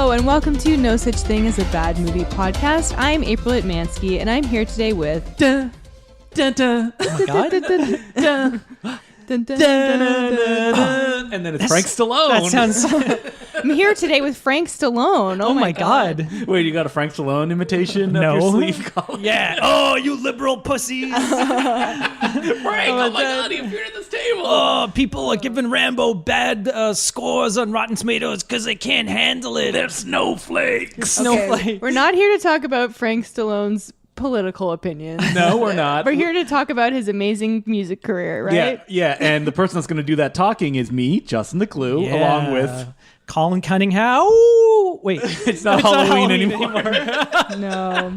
Hello, and welcome to No Such Thing as a Bad Movie podcast. I'm April Atmansky, and I'm here today with... Dun, dun, dun. Oh my God. Dun, dun, dun. Dun, dun, dun, dun, dun. And then it's Frank Stallone. That sounds... I'm here today with Frank Stallone. Oh my God. Wait, you got a Frank Stallone imitation No. up your sleeve, Colin? Yeah. Oh, you liberal pussies. Frank, oh my God, he appeared at this table. Oh, people are giving Rambo bad scores on Rotten Tomatoes because they can't handle it. They're snowflakes. Okay, we're not here to talk about Frank Stallone's political opinions. No, we're not. We're here to talk about his amazing music career, right? Yeah, and the person that's going to do that talking is me, Justin the Clue, along with... Colin Cunningham. Ooh, wait, It's not Halloween anymore. No.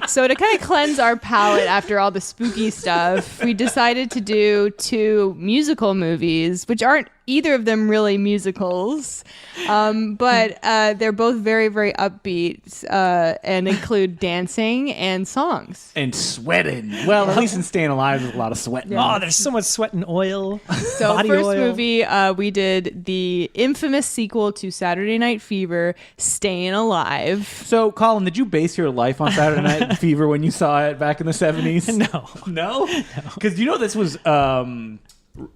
So to kind of cleanse our palate after all the spooky stuff, we decided to do 2 musical movies, which aren't either of them really musicals, but they're both very, very upbeat and include dancing and songs. And sweating. Well, at least in Staying Alive, there's a lot of sweating. Yeah. Oh, there's so much sweat and oil. So body first oil. movie, we did the infamous sequel to Saturday Night Fever, Staying Alive. So, Colin, did you base your life on Saturday Night Fever when you saw it back in the 70s? No. No? Because you know this was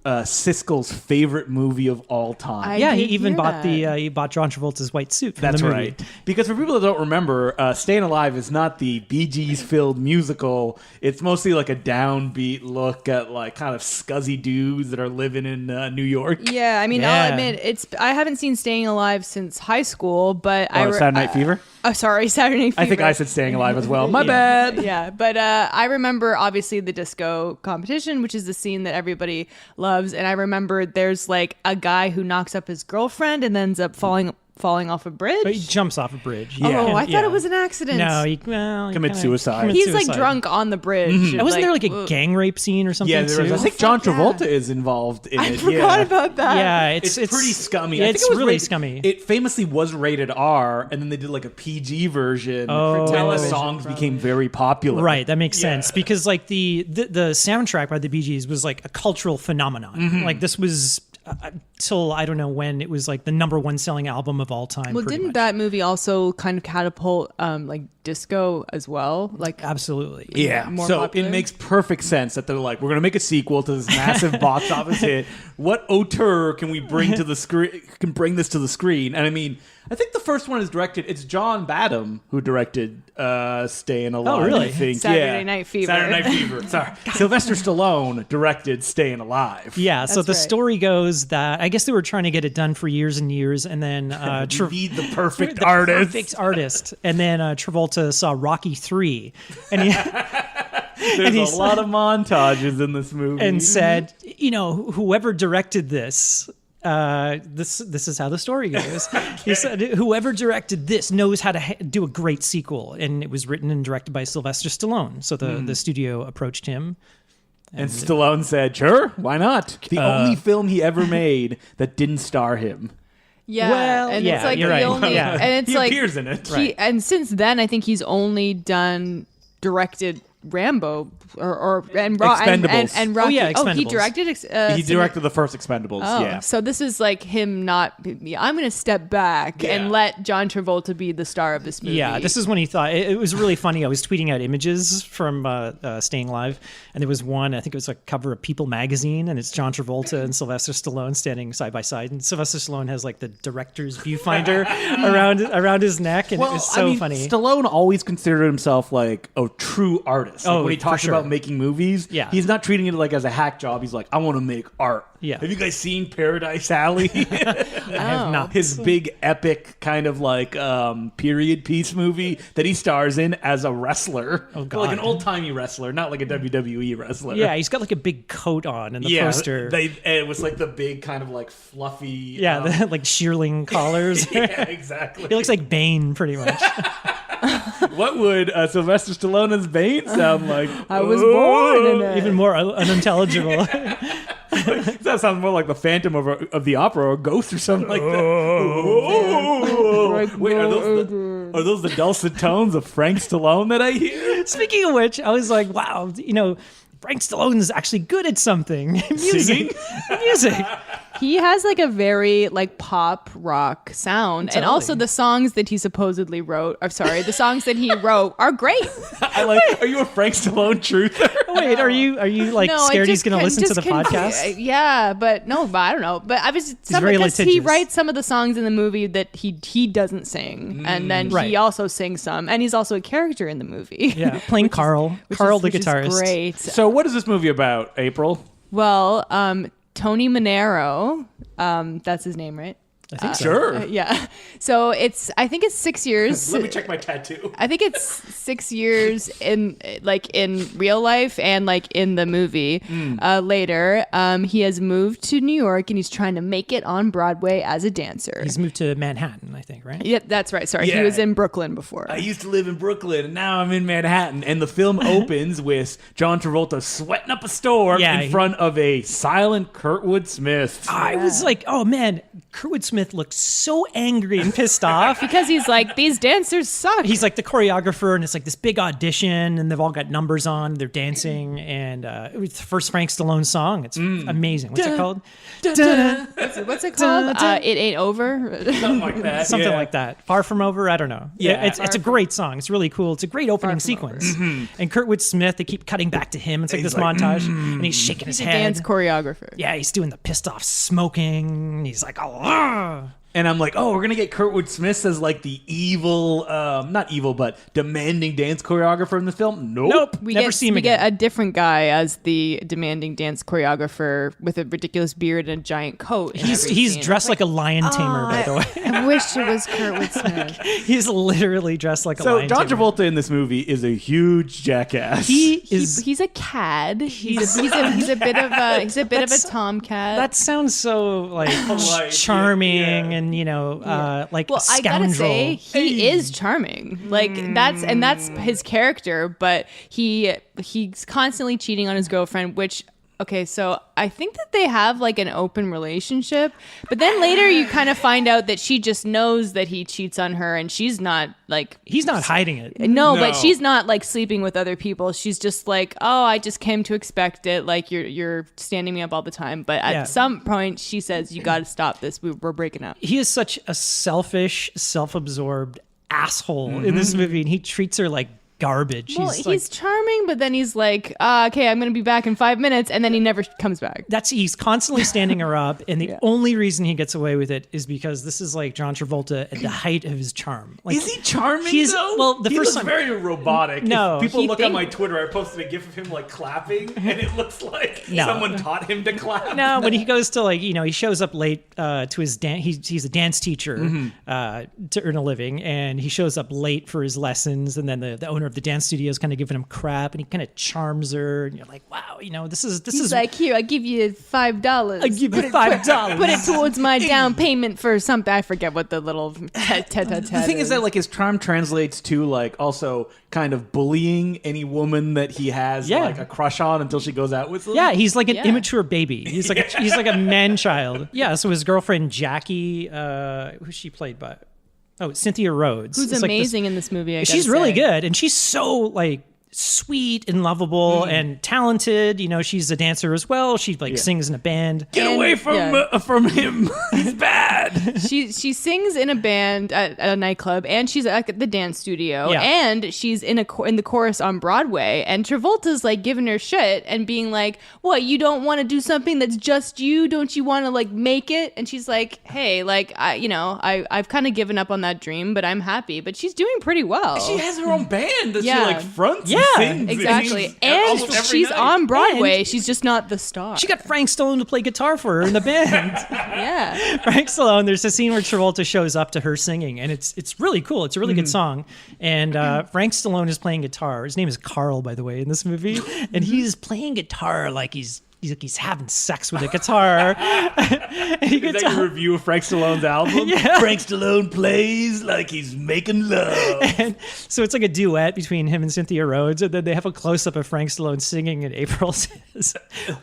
Siskel's favorite movie of all time. I He did even hear bought that. he bought John Travolta's white suit from That's the movie. right. Because for people that don't remember, Staying Alive is not the Bee Gees-filled musical. It's mostly like a downbeat look at like kind of scuzzy dudes that are living in New York. Yeah, I mean, Yeah. I'll admit, I haven't seen Staying Alive since high school, but Saturday Night Fever? Oh, sorry, Saturday Night Fever. I think I said Staying Alive as well. My bad. Yeah, but I remember obviously the disco competition, which is the scene that everybody loves, and I remember there's like a guy who knocks up his girlfriend and ends up falling off a bridge. But he jumps off a bridge. Yeah. Oh, I Yeah. thought it was an accident. No, he Commit suicide. commits He's suicide. like drunk on the bridge. And wasn't there like a ugh. gang rape scene or something Yeah, there is. too? I think John fuck yeah. Travolta is involved in I it. forgot about that. Yeah, It's pretty scummy. Yeah, I think it's it was really rated- scummy. It famously was rated R, and then they did like a PG version. Oh. And the television, songs probably. became very popular. Right, that makes Yeah. sense because like the soundtrack by the Bee Gees was like a cultural phenomenon. Mm-hmm. Like this was till I don't know when it was like the #1 selling album of all time. Well, pretty didn't much. that movie also kind of catapult like disco as well? Like, Absolutely. Yeah, more so popular? it makes perfect sense that they're like, we're going to make a sequel to this massive box office hit. What auteur can we bring to the screen? Can bring this to the screen? And I mean, I think the first one is directed. It's John Badham who directed Staying Alive. Oh, really? I think. Saturday Night Fever. Saturday Night Fever. Sorry, Sylvester Stallone directed Staying Alive. Yeah, so That's the right. story goes that I guess they were trying to get it done for years and years, and then You need the perfect artist. perfect artist, and then Travolta saw Rocky 3, and he There's he's- a lot of montages in this movie. and said, you know, whoever directed this. This is how the story goes. He said, whoever directed this knows how to do a great sequel, and it was written and directed by Sylvester Stallone. So the studio approached him. And Stallone said, sure, why not? The only film he ever made that didn't star him. yeah, Well, and yeah, it's like you're the right. only, Yeah. and it's He like appears in it. And since then, I think he's only done directed Rambo and Expendables. and Rocky. Oh, yeah, he Expendables. directed. He directed the first Expendables, Oh, yeah. so this is like him not. I'm going to step back Yeah. and let John Travolta be the star of this movie. Yeah, this is when he thought it was really funny. I was tweeting out images from Staying Alive, and there was one. I think it was a cover of People magazine, and it's John Travolta and Sylvester Stallone standing side by side, and Sylvester Stallone has like the director's viewfinder around his neck, and it was so funny. Stallone always considered himself like a true artist. Like, Oh, when he for talks sure. about making movies, Yeah. he's not treating it like as a hack job. He's like, I want to make art. Yeah. Have you guys seen Paradise Alley? I have not. His big epic kind of like period piece movie that he stars in as a wrestler. Oh, But like an God. old timey wrestler, not like a WWE wrestler. Yeah, he's got like a big coat on in the Yeah, poster. it was like the big kind of like fluffy. yeah, the, like shearling collars. yeah, exactly. He looks like Bane, pretty much. What would Sylvester Stallone as Bane sound like? I was born in it. Even more unintelligible. That sounds more like the Phantom of the Opera or Ghost or something like that. Oh. Wait, are those the dulcet tones of Frank Stallone that I hear? Speaking of which, I was like, wow, you know, Frank Stallone is actually good at something. Music. He has like a very like pop rock sound, and Totally. also the songs that he supposedly wrote. I'm sorry, the songs that he wrote are great. I like. Are you a Frank Stallone truther? Wait, are you like No, I scared he's just going to con- listen to just the confu- podcast? Yeah, but no, but I don't know. But I was very because he litigious. writes some of the songs in the movie that he doesn't sing, and then Right. he also sings some, and he's also a character in the movie. Yeah, playing Carl, which Carl is, the which is guitarist. great. So, what is this movie about, April? Well, Tony Manero, that's his name, right? I think so. Sure. Yeah. So I think it's 6 years. Let me check my tattoo. I think it's 6 years in real life and like in the movie. Later, he has moved to New York and he's trying to make it on Broadway as a dancer. He's moved to Manhattan, I think, right? Yeah, that's right. Sorry, he Yeah. was in Brooklyn before. I used to live in Brooklyn, and now I'm in Manhattan. And the film opens with John Travolta sweating up a storm Yeah, in front of a silent Kurtwood Smith. I was like, oh man, Kurtwood Smith looks so angry and pissed off. Because he's like, these dancers suck. He's like the choreographer, and it's like this big audition, and they've all got numbers on. They're dancing, and it was the first Frank Stallone song. It's amazing. What's it called? What's it called? It Ain't Over. Something like that. Something yeah. like that. Far From Over. I don't know. Yeah. It's a great song. It's really cool. It's a great opening From sequence. And Kurtwood Smith, they keep cutting back to him. It's like He's this like, montage, and he's shaking his He's a head. dance choreographer. Yeah, he's doing the pissed off smoking. He's like, oh. "Ah." And I'm like, oh, we're gonna get Kurtwood Smith as like the evil, not evil, but demanding dance choreographer in the film. Nope. Nope. Never see him we again. get a different guy as the demanding dance choreographer with a ridiculous beard and a giant coat. in every He's scene. dressed like a lion tamer, by the way. I wish it was Kurtwood Smith. He's literally dressed like a So lion John tamer. Travolta in this movie is a huge jackass. He's a cad. He's a bit of a tomcat. That sounds so like Polite, charming yeah. and like well, a I scoundrel. gotta say, he is charming. Like that's his character, but he's constantly cheating on his girlfriend, which. Okay, so I think that they have like an open relationship, but then later you kind of find out that she just knows that he cheats on her, and she's not like He's not hiding it. no, No. but she's not like sleeping with other people. She's just like, oh, I just came to expect it. Like you're standing me up all the time. But at Yeah. some point, she says, you got to stop this. We're breaking up. He is such a selfish, self-absorbed asshole in this movie, and he treats her like garbage. Well, he's he's charming, but then he's like, okay, I'm going to be back in 5 minutes. And then he never comes back. he's constantly standing her up, and the Yeah. only reason he gets away with it is because this is like John Travolta at the height of his charm. Like, Is he charming He's- though? well, the he first looks time- very robotic. No. If people He look on think- my Twitter, I posted a gif of him like clapping, and it looks like No. someone taught him to clap. No, when he goes to like he shows up late to his dance. He's a dance teacher to earn a living, and he shows up late for his lessons. And then the owner of the dance studio is kind of giving him crap, and he kind of charms her. And you're like, wow, this is He's like, here, I give you $5. I give you $5. Put it towards my down payment for something. I forget what the little The thing is that like his charm translates to like also kind of bullying any woman that he has Yeah. like a crush on until she goes out with him. Yeah, he's like an Yeah. immature baby. He's like he's like a man child. Yeah, so his girlfriend Jackie, who she played by, Cynthia Rhodes, who's is like this- amazing in this movie. I she's gotta really say. good, and she's so like sweet and lovable and talented. She's a dancer as well. She like sings in a band. Get And- away from him. He's bad. She sings in a band at a nightclub, and she's at the dance studio, Yeah. and she's in the chorus on Broadway. And Travolta's like giving her shit and being like, "What? You don't want to do something that's just you? Don't you want to like make it?" And she's like, "Hey, like I've kind of given up on that dream, but I'm happy." But she's doing pretty well. She has her own band that she Yeah. like fronts. Yeah, and sings Exactly, sings and almost every she's night. on Broadway. And- She's just not the star. She got Frank Stallone to play guitar for her in the band. yeah. Frank Stallone. There's a scene where Travolta shows up to her singing, and it's really cool. It's a really good song. And Frank Stallone is playing guitar. His name is Carl, by the way, in this movie, and he's playing guitar like he's having sex with a guitar. And you Is can that tell- your review of Frank Stallone's album? Yeah. Frank Stallone plays like he's making love. And so it's like a duet between him and Cynthia Rhodes, and then they have a close up of Frank Stallone singing, and April says,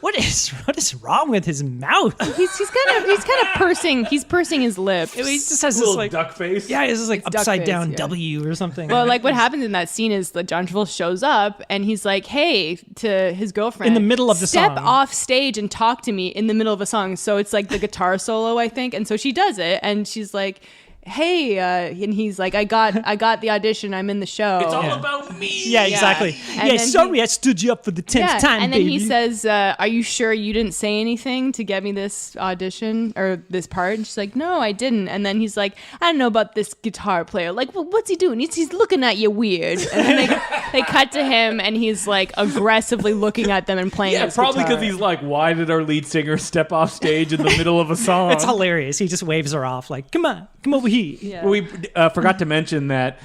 "What is wrong with his mouth?" He's kind of pursing. He's pursing his lips. He just has this Little like duck face. yeah, it's like duck upside face, down yeah. W or something. Well, like what happens in that scene is that John Travolta shows up and he's like, "Hey," to his girlfriend In the middle of the step song. off off stage and talk to me in the middle of a song. So it's like the guitar solo, I think. And so she does it, and she's like, hey, and he's like, I got the audition. I'm in the show. It's all about me. Yeah, exactly. And Yeah, then sorry, I stood you up for the 10th time, and then baby. he says, are you sure you didn't say anything to get me this audition or this part? And she's like, no, I didn't. And then he's like, I don't know about this guitar player. Like, well, what's he doing? He's looking at you weird. And then they cut to him, and he's like aggressively looking at them and playing his Probably guitar. because he's like, why did our lead singer step off stage in the middle of a song? It's hilarious. He just waves her off like, come on, come over here. Yeah. We forgot to mention that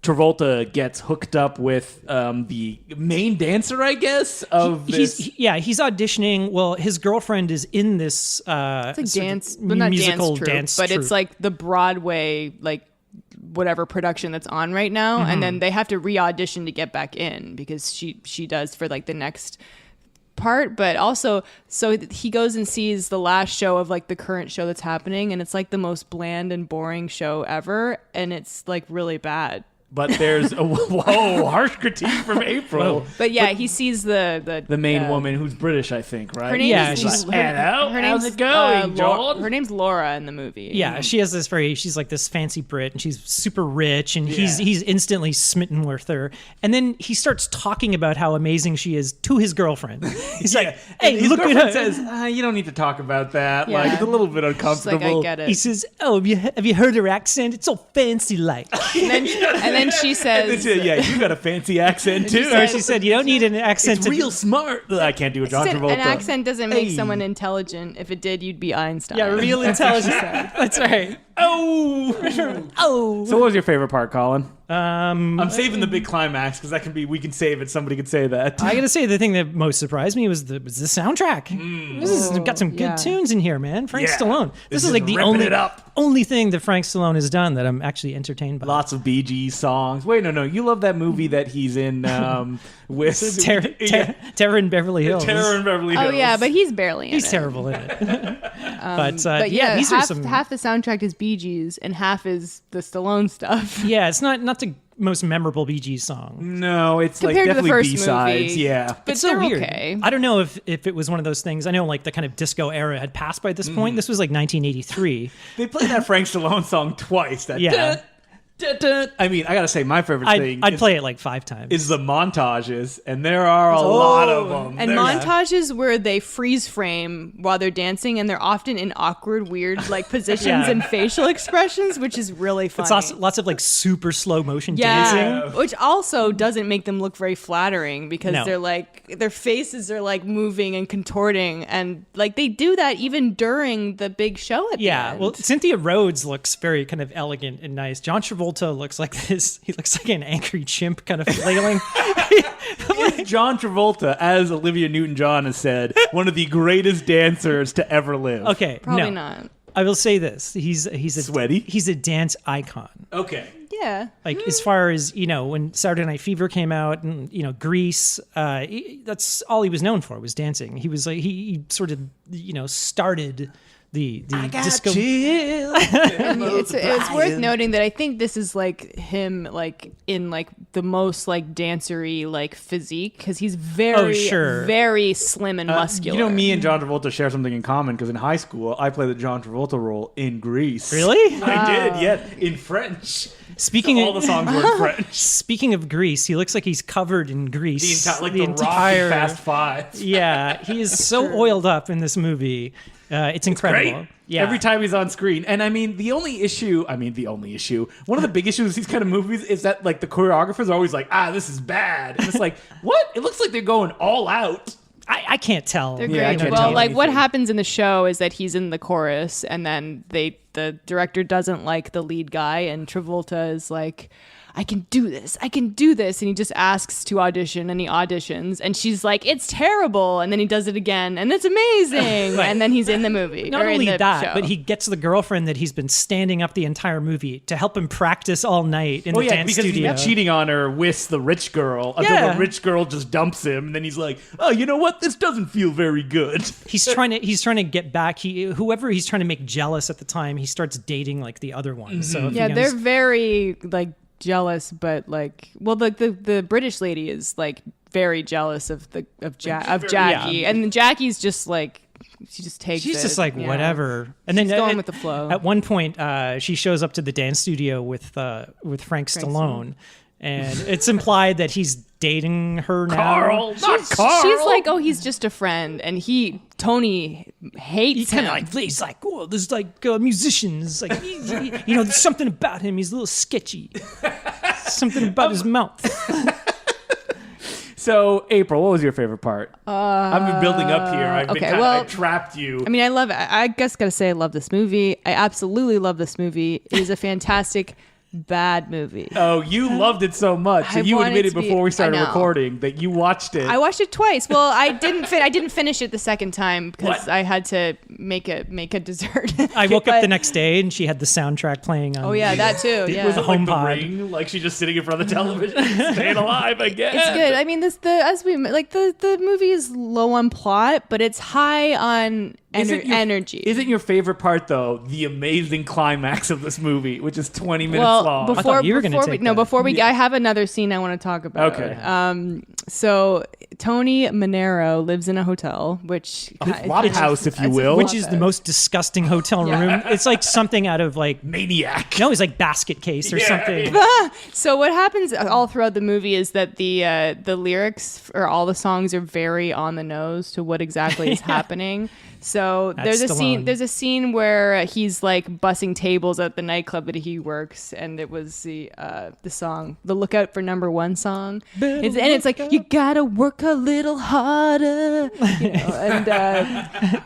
Travolta gets hooked up with the main dancer, I guess, of this. He's auditioning. Well, his girlfriend is in this It's like sort of dance, but not musical dance troupe, dance but troupe. it's like the Broadway, like whatever production that's on right now, and then they have to re-audition to get back in because she does for like the next part. But also, so he goes and sees the last show of like the current show that's happening, and it's like the most bland and boring show ever, and it's like really bad. But there's a harsh critique from April. But yeah, he sees the The main woman, who's British, I think, right? Her name Yeah, is she's- Hello, her how's name's, it going, Laura- John? her name's Laura in the movie. Yeah, she has this she's like this fancy Brit, and she's super rich, and he's instantly smitten with her. And then he starts talking about how amazing she is to his girlfriend. He's like, And hey, his look at girlfriend her. says, you don't need to talk about that. Yeah. Like, it's a little bit She's uncomfortable. like, I get He it. says, oh, have you heard her accent? It's all fancy like. And then she says, Yeah, you got a fancy accent, too. Or she said, you don't need an accent. It's to real smart. I can't do a John Said, Travolta. an accent doesn't make Hey. someone intelligent. If it did, you'd be Einstein. Yeah, real intelligence. That's right. Oh! Oh. So what was your favorite part, Colin? Um, I'm saving the big climax because we can save it. Somebody could say that. I gotta say, the thing that most surprised me was the soundtrack. This has got some good yeah. tunes in here, man. Frank Yeah. Stallone. This is is like the ripping it up. only thing that Frank Stallone has done that I'm actually entertained by. Lots of Bee Gees songs. Wait, no. You love that movie that he's in with Terror in Beverly Hills. Terror in Beverly Hills. Oh yeah, but he's barely in He's it. terrible in it. But But yeah, yeah, these half, are some. half the soundtrack is Bee Gees and half is the Stallone stuff. Yeah, it's not the most memorable Bee Gees song. No, it's like Compared to the definitely first B-sides. movie. Yeah. But It's so they're weird. okay. I don't know if it was one of those things. I know like the kind of disco era had passed by this point. This was like 1983. They played that Frank Stallone song twice. That Yeah. dun, dun, dun. I mean, I gotta say, my favorite thing I'd is, play it like 5 times. is the montages, and there are a lot of them. And There's- montages where they freeze frame while they're dancing, and they're often in awkward, weird like positions Yeah. and facial expressions, which is really funny. It's also lots of like super slow motion yeah, dancing. which also doesn't make them look very flattering because No. they're like their faces are like moving and contorting, and like they do that even during the big show at the Yeah, end. well, Cynthia Rhodes looks very kind of elegant and nice. John Travolta looks like this. He looks like an angry chimp kind of flailing. Is John Travolta, as Olivia Newton-John has said, one of the greatest dancers to ever live. Okay, Probably no. not. I will say this: he's a Sweaty? He's a dance icon. Okay. Yeah. Like as far as when Saturday Night Fever came out and Grease, that's all he was known for was dancing. He was like he sort of started the disco. It's worth noting that I think this is like him like in like the most like dancery like physique because he's very sure. very slim and muscular. Me and John Travolta share something in common because in high school I played the John Travolta role in Grease. Really? I did, yeah, in French. Speaking All of the songs were in French. speaking of Grease, he looks like he's covered in grease. The Rock in Fast Five. Yeah, he is so oiled up in this movie. It's incredible. Great. Yeah. Every time he's on screen. And I mean, one of the big issues with these kind of movies is that like the choreographers are always like, this is bad. And it's like, what? It looks like they're going all out. I can't tell. They're Yeah, I great. can't Well, tell like what anything. happens in the show is that he's in the chorus, and then the director doesn't like the lead guy, and Travolta is like, I can do this, and he just asks to audition, and he auditions, and she's like, it's terrible, and then he does it again, and it's amazing, Right. and then he's in the movie. Not or in only the that, show. but he gets the girlfriend that he's been standing up the entire movie to help him practice all night in Oh the yeah, dance because studio. he's been cheating on her with the rich girl until Yeah. the rich girl just dumps him, and then he's like, "Oh, you know what? This doesn't feel very good." He's trying to get back. Whoever he's trying to make jealous at the time, he starts dating like the other one. So if yeah, he they're goes- very like jealous, but like, well, the British lady is like very jealous of Jackie, and Jackie's just like. She just takes She's it, just like, whatever. And She's then going with the flow. At one point, she shows up to the dance studio with Frank Stallone. And it's implied that he's dating her now. Carl, not Carl. She's like, oh, he's just a friend. And Tony hates him. He's like, oh, there's like musicians. Like, there's something about him. He's a little sketchy. Something about his mouth. So, April, what was your favorite part? I've been building up here. I trapped you. I mean, I guess gotta say I love this movie. I absolutely love this movie. It is a fantastic bad movie. Oh, you loved it so much. So you admitted before we started recording that you watched it. I watched it twice. Well, I didn't finish it the second time because I had to make a dessert. I woke up the next day and she had the soundtrack playing on. Oh yeah, that too. Yeah. Was it like the Ring? Like she's just sitting in front of the television, staying alive again. It's good. I mean, the movie is low on plot, but it's high on energy. Isn't your favorite part though the amazing climax of this movie, which is 20 minutes long? Before I have another scene I want to talk about. Okay. So Tony Manero lives in a hotel, which flop house, if you will, which is the most disgusting hotel room. It's like something out of like Maniac. No, it's like Basket Case or something. So what happens all throughout the movie is that the lyrics or all the songs are very on the nose to what exactly is happening. So there's a scene where he's like bussing tables at the nightclub that he works, and it was the song, the Look Out for Number One song, it's like you gotta work a little harder,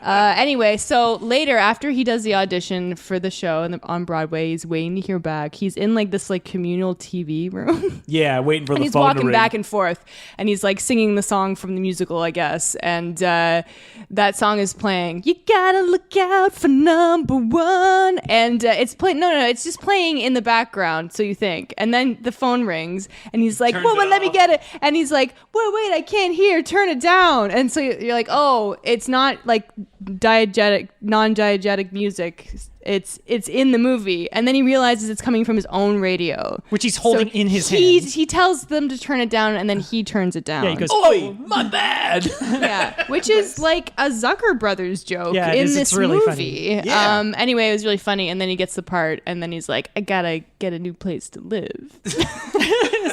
anyway, so later after he does the audition for the show on Broadway, he's waiting to hear back. He's in like this like communal TV room. Yeah, waiting for the phone to ring. He's walking back and forth, and he's like singing the song from the musical, I guess, and that song is playing. You gotta look out for number one, and it's playing. No, it's just playing in the background. So you think, and then the phone rings, and he's like, "Well, let me get it." And he's like, "Wait, I can't hear. Turn it down." And so you're like, "Oh, it's not like non-diegetic music. It's in the movie." And then he realizes it's coming from his own radio, which he's holding in his hand. He tells them to turn it down, and then he turns it down. Yeah, he goes, "Oi, my bad." Yeah, which is like a Zucker Brothers joke in this really movie. Funny. Yeah. Anyway, it was really funny, and then he gets the part, and then he's like, "I gotta get a new place to live." Is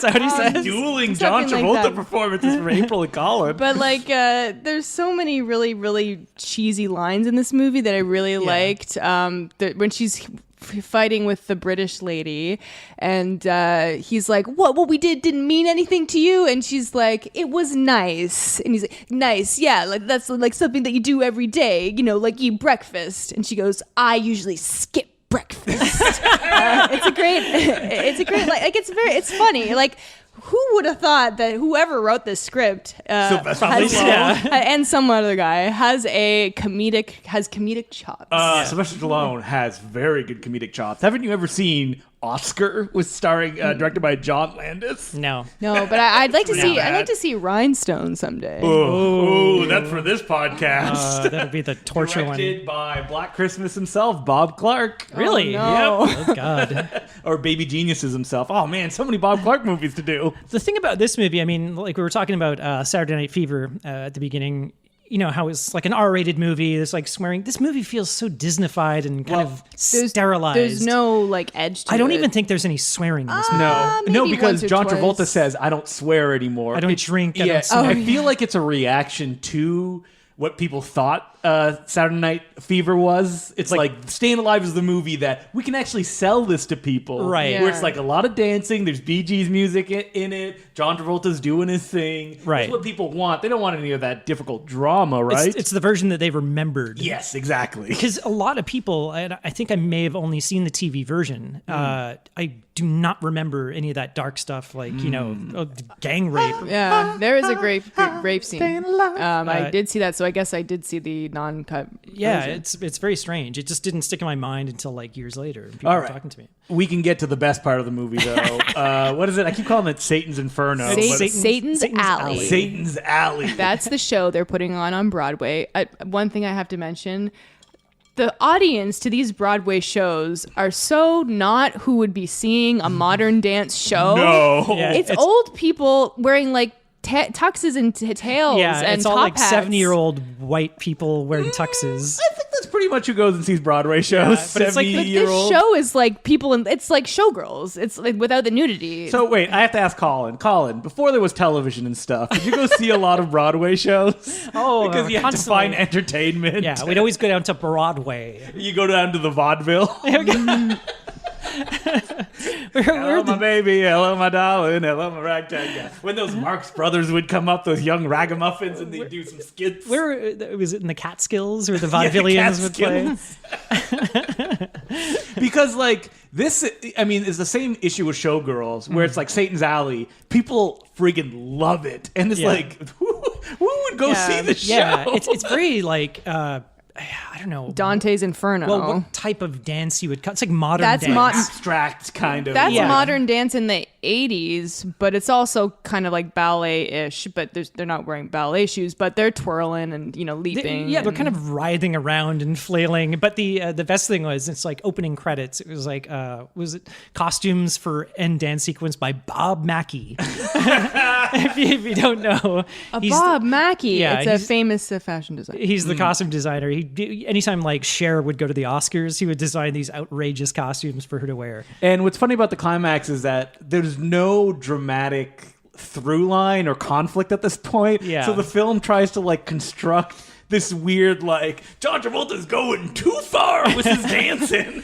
that what he says? Dueling John Travolta performances from April and Colin. But like, there's so many really, really cheesy lines in this movie that I really liked. When she's fighting with the British lady, and he's like, what we did didn't mean anything to you, and she's like, it was nice, and he's like, nice, yeah, like that's like something that you do every day, like eat breakfast, and she goes, I usually skip breakfast. It's a great like it's funny, like who would have thought that whoever wrote this script and some other guy has comedic chops. Sylvester Stallone has very good comedic chops. Haven't you ever seen Oscar was starring directed by John Landis? No, but I'd like to see. I'd like to see Rhinestone someday. Oh, that's for this podcast. That'd be the torture directed by Black Christmas himself, Bob Clark. Really? Oh, no. Yep. Oh God. Or Baby Geniuses himself. Oh man, so many Bob Clark movies to do. The thing about this movie, I mean, like we were talking about Saturday Night Fever at the beginning. How it's like an R-rated movie. There's like swearing. This movie feels so Disneyfied and kind of sterilized. There's no like edge to it. I don't even think there's any swearing in this movie. No, because John Travolta says, I don't swear anymore. I don't drink. I don't smoke. I feel like it's a reaction to what people thought Saturday Night Fever was. It's like Staying Alive is the movie that we can actually sell this to people. Right. Yeah. Where it's like a lot of dancing. There's Bee Gees music in it. John Travolta's doing his thing. Right. That's what people want. They don't want any of that difficult drama, right? It's the version that they remembered. Yes, exactly. Because a lot of people, and I think I may have only seen the TV version, I do not remember any of that dark stuff, like, gang rape. Yeah, there is a great rape scene. I did see that, so I guess I did see the non-cut Yeah, version. it's very strange. It just didn't stick in my mind until like years later. And people All were right. talking to me. We can get to the best part of the movie, though. What is it? I keep calling it Satan's Inferno. Satan's Alley. Satan's Alley. That's the show they're putting on Broadway. One thing I have to mention, the audience to these Broadway shows are so not who would be seeing a modern dance show. No. Yeah, It's old people wearing like tuxes and tails Yeah, and it's all top like hats. 70-year-old white people wearing tuxes. I think that's pretty much who goes and sees Broadway shows. but it's like- but This 70-year-old. show is like people in. It's like showgirls. It's like without the nudity. So wait, I have to ask Colin. Colin, before there was television and stuff, did you go see a lot of Broadway shows? Oh, because you had to constantly. find entertainment. Yeah, we'd always go down to Broadway. You go down to the vaudeville. Hello, my baby. Hello, my darling. Hello, my ragtag guy. When those Marx Brothers would come up, those young ragamuffins, and they'd do some skits. Where was it in the Catskills where the vaudevillians would play? Because like this, I mean, is the same issue with Showgirls, where it's like Satan's Alley. People friggin' love it, and it's Yeah. like, who would go see the show? Yeah, it's very like I don't know. Dante's Inferno. Well, what type of dance you would cut? It's like modern That's dance. abstract kind of. That's Yeah. modern dance in the 80s, but it's also kind of like ballet-ish, but they're not wearing ballet shoes, but they're twirling and, leaping. They're kind of writhing around and flailing. But the best thing was, it's like opening credits. It was like, was it costumes for end dance sequence by Bob Mackie? if you don't know, Bob Mackie. yeah, It's a he's- famous fashion designer. He's the costume designer. Anytime like Cher would go to the Oscars, he would design these outrageous costumes for her to wear. And what's funny about the climax is that there's no dramatic through line or conflict at this point. Yeah. So the film tries to like construct this weird like John Travolta's going too far with his dancing.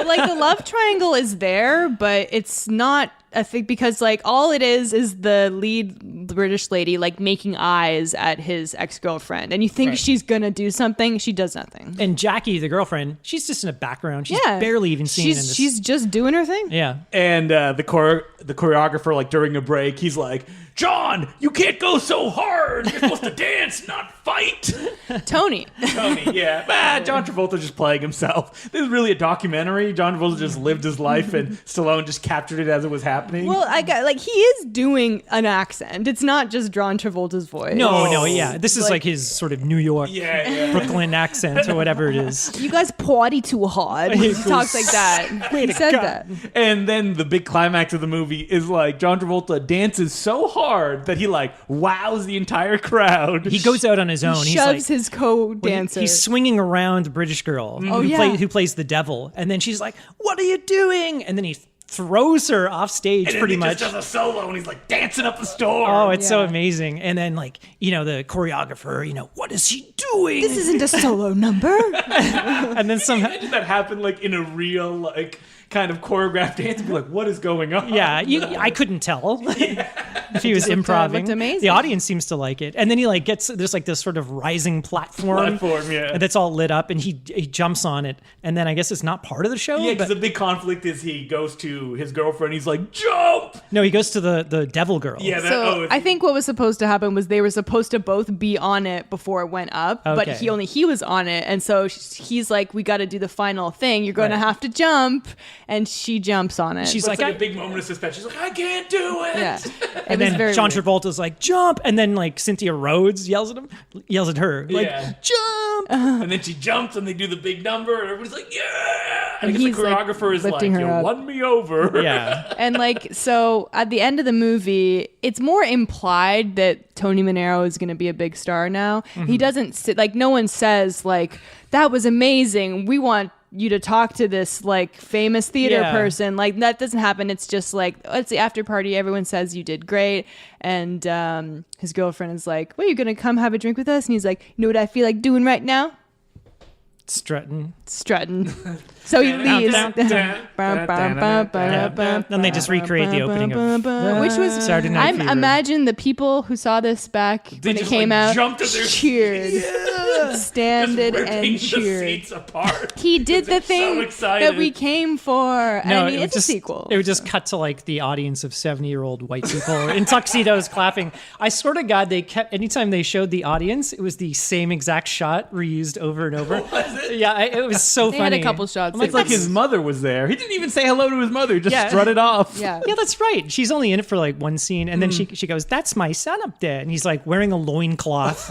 Like the love triangle is there, but it's not a thing because like all it is the lead British lady like making eyes at his ex-girlfriend, and you think Right. she's gonna do something, she does nothing. And Jackie, the girlfriend, she's just in the background. She's Yeah, barely even seen in this. She's just doing her thing. Yeah. And the choreographer, like during a break, he's like, "John, you can't go so hard. You're supposed to dance, not fight." Tony. Tony, yeah. John Travolta just playing himself. This is really a documentary. John Travolta just lived his life, and Stallone just captured it as it was happening. Well, I got like he is doing an accent. It's not just John Travolta's voice. No, yeah. This is like his sort of New York, yeah. Brooklyn accent or whatever it is. You guys party too hard. He talks like that. He said that. And then the big climax of the movie is like John Travolta dances so hard that he like wows the entire crowd. He goes out on his own. He's Shoves like, his co-dancer. He's swinging around the British girl who plays the devil, and then she's like, "What are you doing?" And then he throws her off stage, and then pretty he much. just does a solo, and he's like dancing up the storm. Oh, it's so Yeah. amazing. And then like, the choreographer, what is she doing? This isn't a solo number. and then somehow, Imagine that happen like in a real like kind of choreographed dance and be like, what is going on? yeah, I couldn't tell if he was looked improving. amazing. The audience seems to like it. And then he like there's like this sort of rising platform yeah. and that's all lit up, and he jumps on it. And then I guess it's not part of the show. Yeah, because but the big conflict is he goes to his girlfriend. He's like, jump! no, he goes to the devil girl. Yeah, that, So I think what was supposed to happen was they were supposed to both be on it before it went up, but Okay. he was on it, and so he's like, "We got to do the final thing. You're going to Right. have to jump," and she jumps on it. She's it's like, like a big moment of suspense. She's like, I can't do it. yeah, and then John Travolta's like, jump, and then like Cynthia Rhodes yells at her, like, Yeah. jump. And then she jumps and they do the big number and everybody's like, yeah! And I guess he's, the like, choreographer is like, lifting her you up. won me over. Yeah. And like, so at the end of the movie, it's more implied that Tony Manero is going to be a big star now. He doesn't sit, like, no one says like, that was amazing. We want you to talk to this like famous theater Yeah. person. Like, that doesn't happen. It's just like, oh, it's the after party. Everyone says you did great. And his girlfriend is like, well, you're going to come have a drink with us? And he's like, you know what I feel like doing right now? Strutting. Strutting. So he leaves. Then they just recreate the opening of Which was Saturday Night I Fever. imagine the people who saw this back when it just, came like, out jumped at their cheered, standed Just ripping and the cheered. seats apart. He did the They're so thing excited. that we came for. I mean, it would it's just, a sequel. It would just cut to like the audience of 70-year-old white people in tuxedos clapping. I swear to God, they kept anytime they showed the audience, it was the same exact shot reused over and over. Yeah, it was so They funny. had a couple shots. It's like his mother was there. He didn't even say hello to his mother. He just Yeah. strutted off. Yeah. Yeah, that's right. She's only in it for like one scene, and then she goes, "That's my son up there," and he's like wearing a loincloth.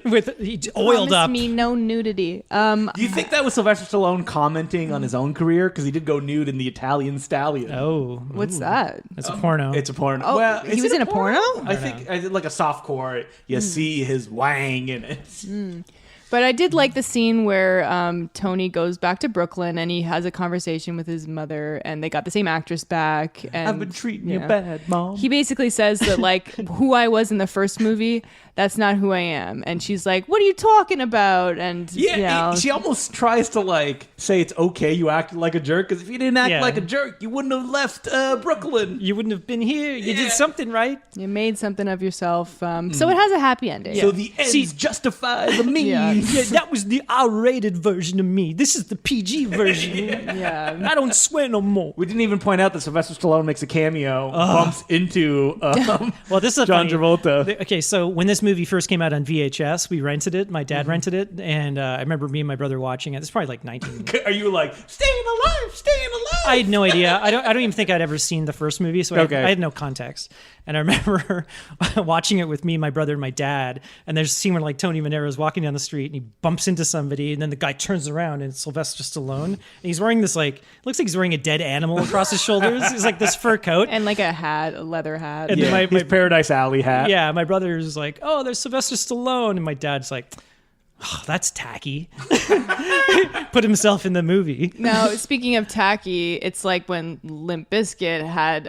with oiled Promise up. me no nudity. Do you think that was Sylvester Stallone commenting on his own career? Because he did go nude in the Italian Stallion. Oh, What's that? that's a porno. It's a porno. Oh, well, he is was it in a porno? I think I did like a softcore. You see his wang in it. But I did like the scene where Tony goes back to Brooklyn and he has a conversation with his mother, and they got the same actress back. And I've been treating you bad, Mom. He basically says that like who I was in the first movie, that's not who I am. And she's like, "What are you talking about?" And she almost tries to like say it's okay you acted like a jerk, because if you didn't act like a jerk, you wouldn't have left Brooklyn. You wouldn't have been here. You did something right. you made something of yourself. So it has a happy ending. So the ends justify the means. Yeah, that was the R-rated version of me. This is the PG version. Yeah. I don't swear no more. We didn't even point out that Sylvester Stallone makes a cameo, bumps into Well, this is John funny. Travolta. Okay, so when this movie first came out on VHS, we rented it. My dad rented it, and I remember me and my brother watching it. It's probably like 19. Are you like staying alive, staying alive? I had no idea. I don't even think I'd ever seen the first movie, so Okay. I had no context. And I remember watching it with me, my brother, and my dad. And there's a scene where like Tony Manero's walking down the street and he bumps into somebody, and then the guy turns around and it's Sylvester Stallone. And he's wearing this like looks like he's wearing a dead animal across his shoulders. He's like this fur coat. And like a hat, a leather hat. And then my his Paradise Alley hat. yeah, my brother's like, "Oh, there's Sylvester Stallone," and my dad's like, "Oh, that's tacky." Put himself in the movie. Now, speaking of tacky, it's like when Limp Bizkit had,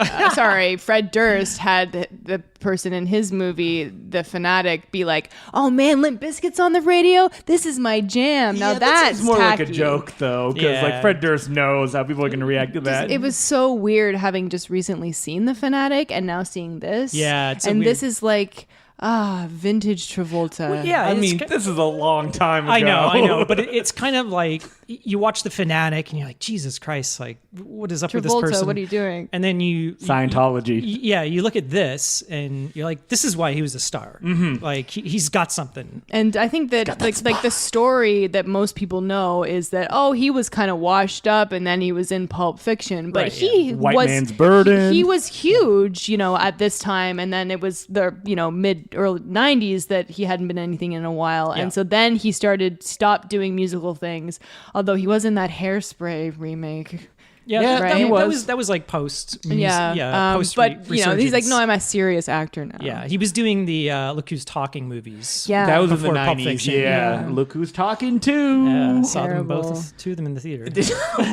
Fred Durst had the person in his movie, The Fanatic, be like, "Oh man, Limp Bizkit's on the radio. This is my jam." Now that's more tacky. like a joke, though, because Yeah. like Fred Durst knows how people are going to react to that. It was so weird having just recently seen The Fanatic and now seeing this. Yeah, it's so and weird. this is like vintage Travolta. Well, yeah, I it's mean, ki- this is a long time ago. I know, but it's kind of like you watch The Fanatic and you're like, Jesus Christ, like what is up with this Travolta, person? what are you doing? And then you Scientology. yeah, you look at this and you're like, this is why he was a star. Like he's got something. And I think that like the story that most people know is that he was kind of washed up and then he was in Pulp Fiction, but Right, he White was Man's Burden. He was huge, at this time, and then it was the mid early 90s that he hadn't been anything in a while, Yeah. and so then he stopped doing musical things. Although he was in that Hairspray remake. Yeah, right? that was like post. Post but he's like, resurgence. no, I'm a serious actor now. Yeah, he was doing the Look Who's Talking movies. Yeah. That was in the Before Pulp 90s. Fiction. Yeah. Look who's talking too. Yeah, saw them Terrible. both, two of them in the theater.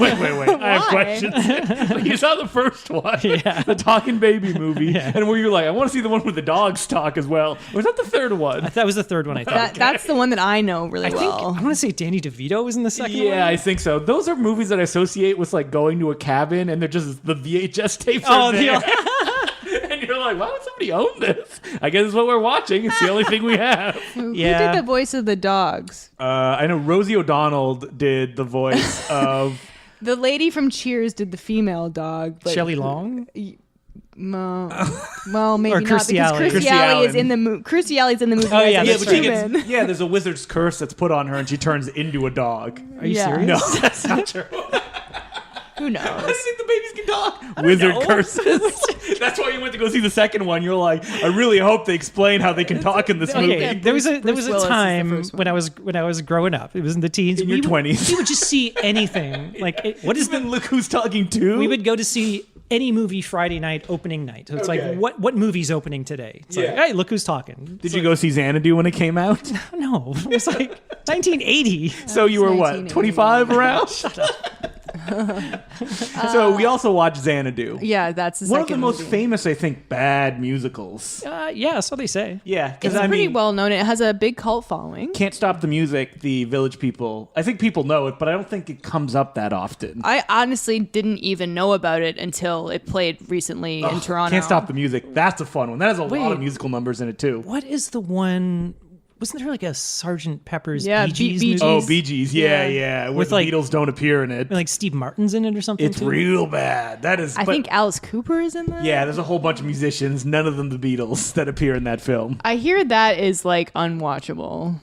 wait. I have questions. You saw the first one, the Talking Baby movie, and where you're like, I want to see the one where the dogs talk as well. Or was that the third one? That was the third one, I think. That's the one that I know really I well. want to say Danny DeVito was in the second one. Yeah, I think so. Those are movies that I associate with like going to a cabin and they're just the VHS tapes Oh, are there. And you're like, why would somebody own this? I guess it's what we're watching. It's the only thing we have. Who Yeah. did the voice of the dogs? I know Rosie O'Donnell did the voice of... The lady from Cheers did the female dog. But Shelley Long. Well, maybe Or not, Kirstie because Alley. Kirstie Kirstie Alley is Allen. in the movie. Kirstie Alley's in the movie. Oh, yeah, as a that's right. human. there's a wizard's curse that's put on her and she turns into a dog. Are you Yeah. serious? No, that's not true. Who knows? I think the babies can talk. Wizard know. curses. That's why you went to go see the second one. You're like, I really hope they explain how they can talk in this movie. Okay, there was Bruce a Willis is the time first one. when I was growing up. It was in the teens. In your 20s. We would just see anything. Like what is the? Look who's talking to. We would go to see any movie Friday night, opening night. So it's Okay. like what movie's opening today? It's like, Yeah. hey, look who's talking. Did you go see Xanadu when it came out? No, it was like 1980. So you were what, 1980. 25 around? So we also watched Xanadu. Yeah, that's the One of the second most movie. famous, I think, bad musicals. Yeah, so they say. Yeah, because It's I pretty mean, well known. It has a big cult following. Can't Stop the Music, the Village People. I think people know it, but I don't think it comes up that often. I honestly didn't even know about it until it played recently in Toronto. Can't Stop the Music. That's a fun one. That has a lot of Wait. musical numbers in it too. What is the one? Wasn't there like a Sergeant Pepper's Yeah, Bee Gees Bee movie? Oh, Gees. Bee Gees. Yeah, Yeah. yeah. Where With, the like- Beatles don't appear in it. Like Steve Martin's in it or something. It's too? real bad. That is. I but- think Alice Cooper is in that. Yeah, there's a whole bunch of musicians. None of them the Beatles that appear in that film. I hear that is like unwatchable.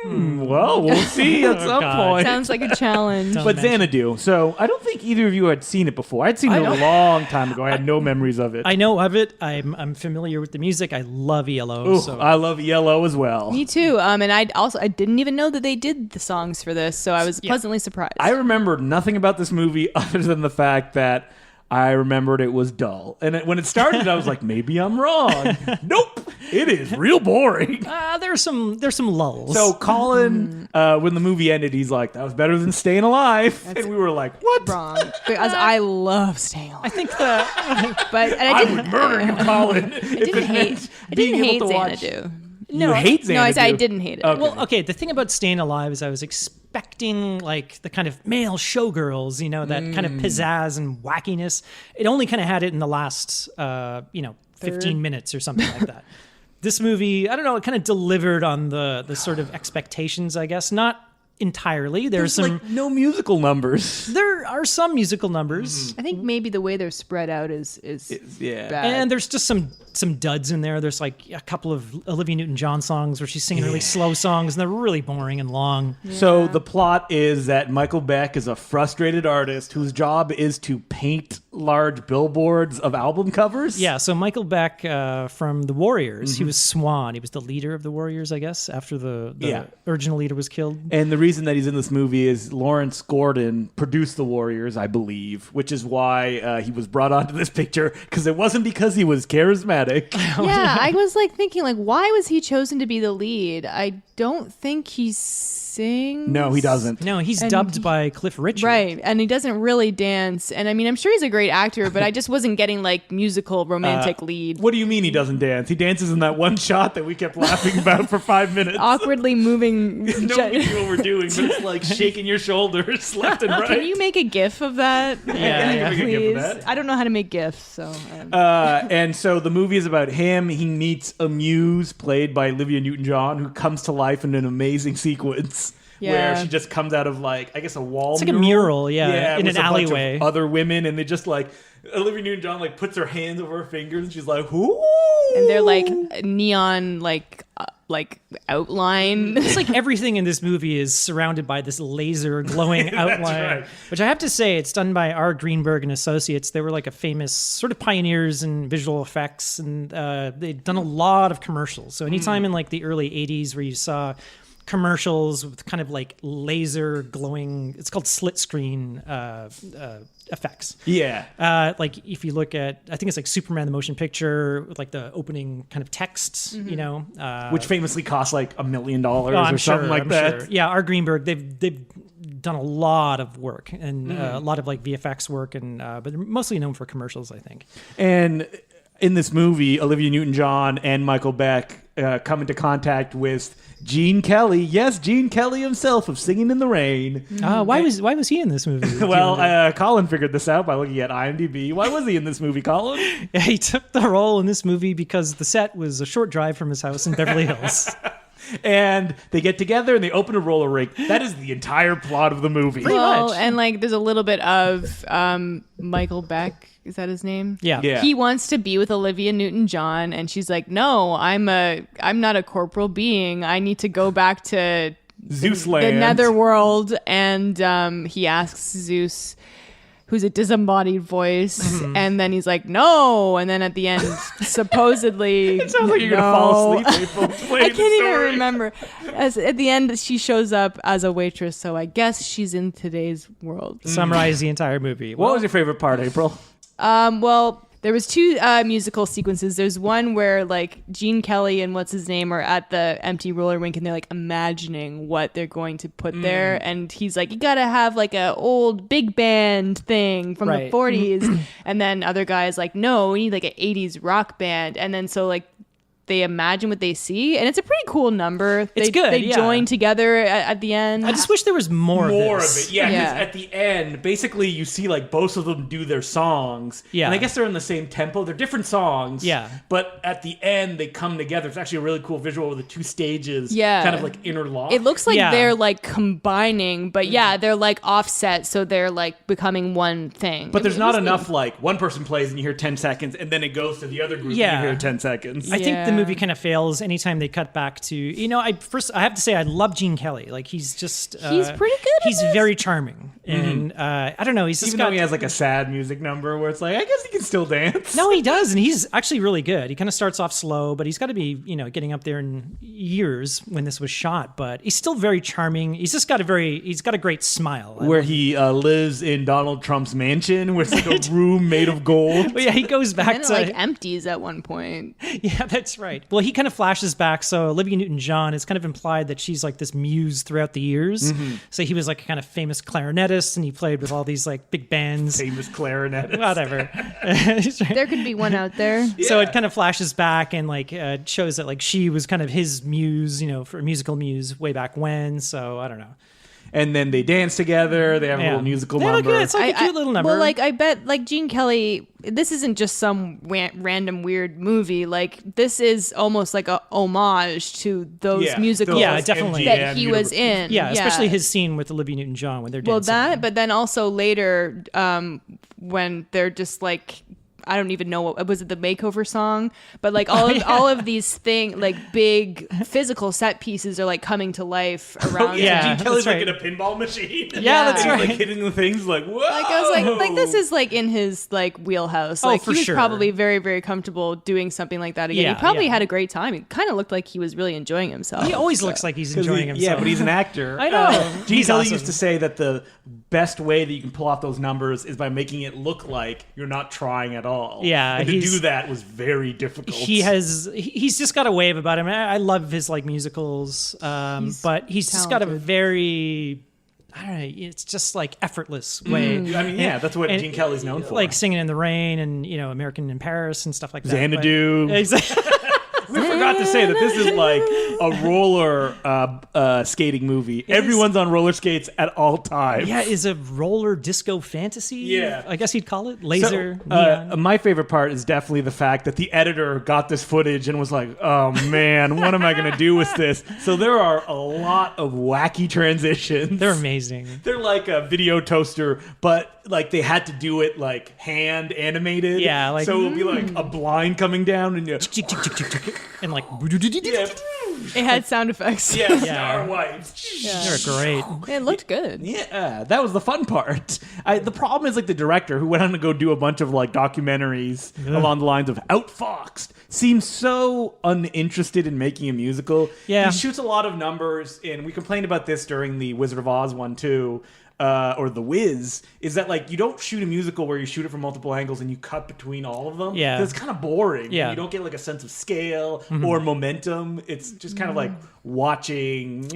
Well, we'll see at some God. point. Sounds like a challenge. Don't But mention- Xanadu. So I don't think either of you had seen it before. I'd seen it a long time ago. I had no memories of it. I know of it. I'm familiar with the music. I love ELO. Ooh, So I love Yellow as well. Me too. And I didn't even know that they did the songs for this, so I was pleasantly surprised. I remember nothing about this movie other than the fact that I remembered it was dull. And when it started, I was like, maybe I'm wrong. Nope. It is real boring. there's some lulls. So Colin, when the movie ended, he's like, that was better than Staying Alive. And we were like, what? Wrong because I love Staying Alive. I think the But and I I didn't. would murder you, Colin. I didn't hate Xanadu. You hate Xanadu. No, I said I didn't hate it. Okay. well, okay. The thing about Staying Alive is I was expecting like the kind of male showgirls, that kind of pizzazz and wackiness. It only kind of had it in the last, 15 minutes or something like that. This movie, I don't know, it kind of delivered on the sort of expectations, I guess. Not entirely. There's like no musical numbers. There are some musical numbers. I think maybe the way they're spread out is Yeah. bad. And there's just some duds in there. There's like a couple of Olivia Newton-John songs where she's singing really slow songs, and they're really boring and long. So the plot is that Michael Beck is a frustrated artist whose job is to paint large billboards of album covers. Yeah, so Michael Beck from the Warriors, he was Swan. He was the leader of the Warriors, I guess, after the original leader was killed. And the reason that he's in this movie is Lawrence Gordon produced the Warriors, I believe, which is why he was brought onto this picture, because it wasn't because he was charismatic. Yeah, I was like thinking, like, why was he chosen to be the lead? I don't think he sings. No, he doesn't. No, he's And dubbed he- by Cliff Richard. Right, and he doesn't really dance. And I mean, I'm sure he's a great actor, but I just wasn't getting like musical romantic lead. What do you mean he doesn't dance? He dances in that one shot that we kept laughing about for 5 minutes. Awkwardly moving. No idea what we're doing, but it's like shaking your shoulders left and right. Can you make a GIF of that? Yeah, make a GIF of please. that. I don't know how to make GIFs, so. And so the movie is about him. He meets a muse played by Olivia Newton-John who comes to life in an amazing sequence. Where Yeah. she just comes out of like, I guess, a wall. It's like a mural, yeah, in with an a bunch of alleyway. other women, and they just like Olivia Newton-John like puts her hands over her fingers, and she's like, "Ooh!" And they're like neon, like outline. It's like everything in this movie is surrounded by this laser glowing outline, right. which I have to say, it's done by R. Greenberg and Associates. They were like a famous sort of pioneers in visual effects, and they'd done a lot of commercials. So anytime in like the early 80s where you saw commercials with kind of like laser glowing, it's called slit screen effects. Yeah. Like if you look at, I think it's like Superman the motion picture with like the opening kind of texts, Which famously costs like $1 million Oh, or I'm something sure, like I'm that. sure. Yeah, R. Greenberg, they've done a lot of work and a lot of like VFX work, and but they're mostly known for commercials, I think. And in this movie, Olivia Newton-John and Michael Beck come into contact with Gene Kelly. Yes, Gene Kelly himself of Singing in the Rain. Why was he in this movie? Do you wonder? Well, Colin figured this out by looking at IMDb. Why was he in this movie, Colin? He took the role in this movie because the set was a short drive from his house in Beverly Hills. And they get together and they open a roller rink. That is the entire plot of the movie. Well, much. and like there's a little bit of Michael Beck. Is that his name? Yeah. He wants to be with Olivia Newton-John, and she's like, "No, I'm not a corporal being. I need to go back to Zeus the land. netherworld." And he asks Zeus, who's a disembodied voice, and then he's like, "No." And then at the end, supposedly, It sounds like you're going to fall asleep. April, I can't even remember. At the end, she shows up as a waitress, so I guess she's in today's world. Summarize the entire movie. What was your favorite part, April? Well, there was two musical sequences. There's one where like Gene Kelly and what's his name are at the empty roller rink, and they're like imagining what they're going to put there, and he's like, "You gotta have like a old big band thing from Right. the 40s," and then other guys like, "No, we need like an 80s rock band," and then so like they imagine what they see, and it's a pretty cool number. It's good, They yeah. join together at the end. I just wish there was more of More of this. it, yeah. 'Cause Yeah. at the end, basically, you see like both of them do their songs. Yeah. And I guess they're in the same tempo. They're different songs. Yeah. But at the end, they come together. It's actually a really cool visual with the two stages. Yeah. Kind of like interlocked. It looks like Yeah. they're like combining, but yeah, they're like offset, so they're like becoming one thing. But there's It not was enough like one person plays and you hear 10 seconds, and then it goes to the other group Yeah. and you hear 10 seconds. I think the the movie kind of fails anytime they cut back to, I have to say I love Gene Kelly. Like he's just He's pretty good at He's this. very charming, and I don't know. He's just Even got though he has like a sad music number where it's like, I guess he can still dance. No, he does, and he's actually really good. He kind of starts off slow, but he's got to be, getting up there in years when this was shot. But he's still very charming. He's just got he's got a great smile. Where he lives in Donald Trump's mansion, where it's like a room made of gold. Well, yeah, he goes back And to it like empties at one point. Yeah, that's right. Well, he kind of flashes back. So Olivia Newton-John, it's kind of implied that she's like this muse throughout the years. So he was like a kind of famous clarinetist, and he played with all these like big bands. Famous clarinetist. Whatever. There could be one out there. So it kind of flashes back and like shows that like she was kind of his muse, for a musical muse way back when. So I don't know. And then they dance together. They have a little musical number. It's like a cute little number. Well, like I bet, like Gene Kelly, this isn't just some random weird movie. Like this is almost like a homage to those musicals. Yeah, definitely. That he was in. Yeah, especially his scene with Olivia Newton-John when they're Well, dancing. but then also later, when they're just like, I don't even know what was it, the makeover song, but like all of these like big physical set pieces are like coming to life around. Gene Kelly's that's like right. in a pinball machine. Yeah, that's and right. he's like hitting the things like, whoa. Like I was like this is like in his like wheelhouse. Oh, Like for he was sure. probably very, very comfortable doing something like that again. Yeah, He probably yeah. had a great time. It kind of looked like he was really enjoying himself. He always looks like he's enjoying himself. Yeah, but he's an actor. I know. Gene He's Kelly awesome. used to say that the best way that you can pull off those numbers is by making it look like you're not trying at all. Yeah, and to he's- do that was very difficult. He's just got a wave about him. I love his like musicals, but he's just got a talented. very, I don't know, it's just like effortless way. I mean, yeah, that's what And- Gene Kelly's known for. Like Singing in the Rain and American in Paris and stuff like that. Xanadu. But- Exactly. We forgot to say that this is like a roller skating movie. Everyone's on roller skates at all times. Yeah, is a roller disco fantasy. Yeah. I guess you'd call it laser So, neon. my favorite part is definitely the fact that the editor got this footage and was like, oh man, what am I going to do with this? So there are a lot of wacky transitions. They're amazing. They're like a video toaster, but like they had to do it like hand animated. Yeah, like- so it would be like a blind coming down and And like, yeah, It had sound effects. yeah, Yeah. star wipes. they're great. It looked good. Yeah, that was the fun part. The problem is like the director who went on to go do a bunch of like documentaries along the lines of Outfoxed seems so uninterested in making a musical. Yeah. He shoots a lot of numbers, and we complained about this during the Wizard of Oz one too. Or The Wiz, is that like you don't shoot a musical where you shoot it from multiple angles and you cut between all of them. Yeah. 'Cause it's kind of boring. Yeah. You don't get like a sense of scale or momentum. It's just kind of like watching,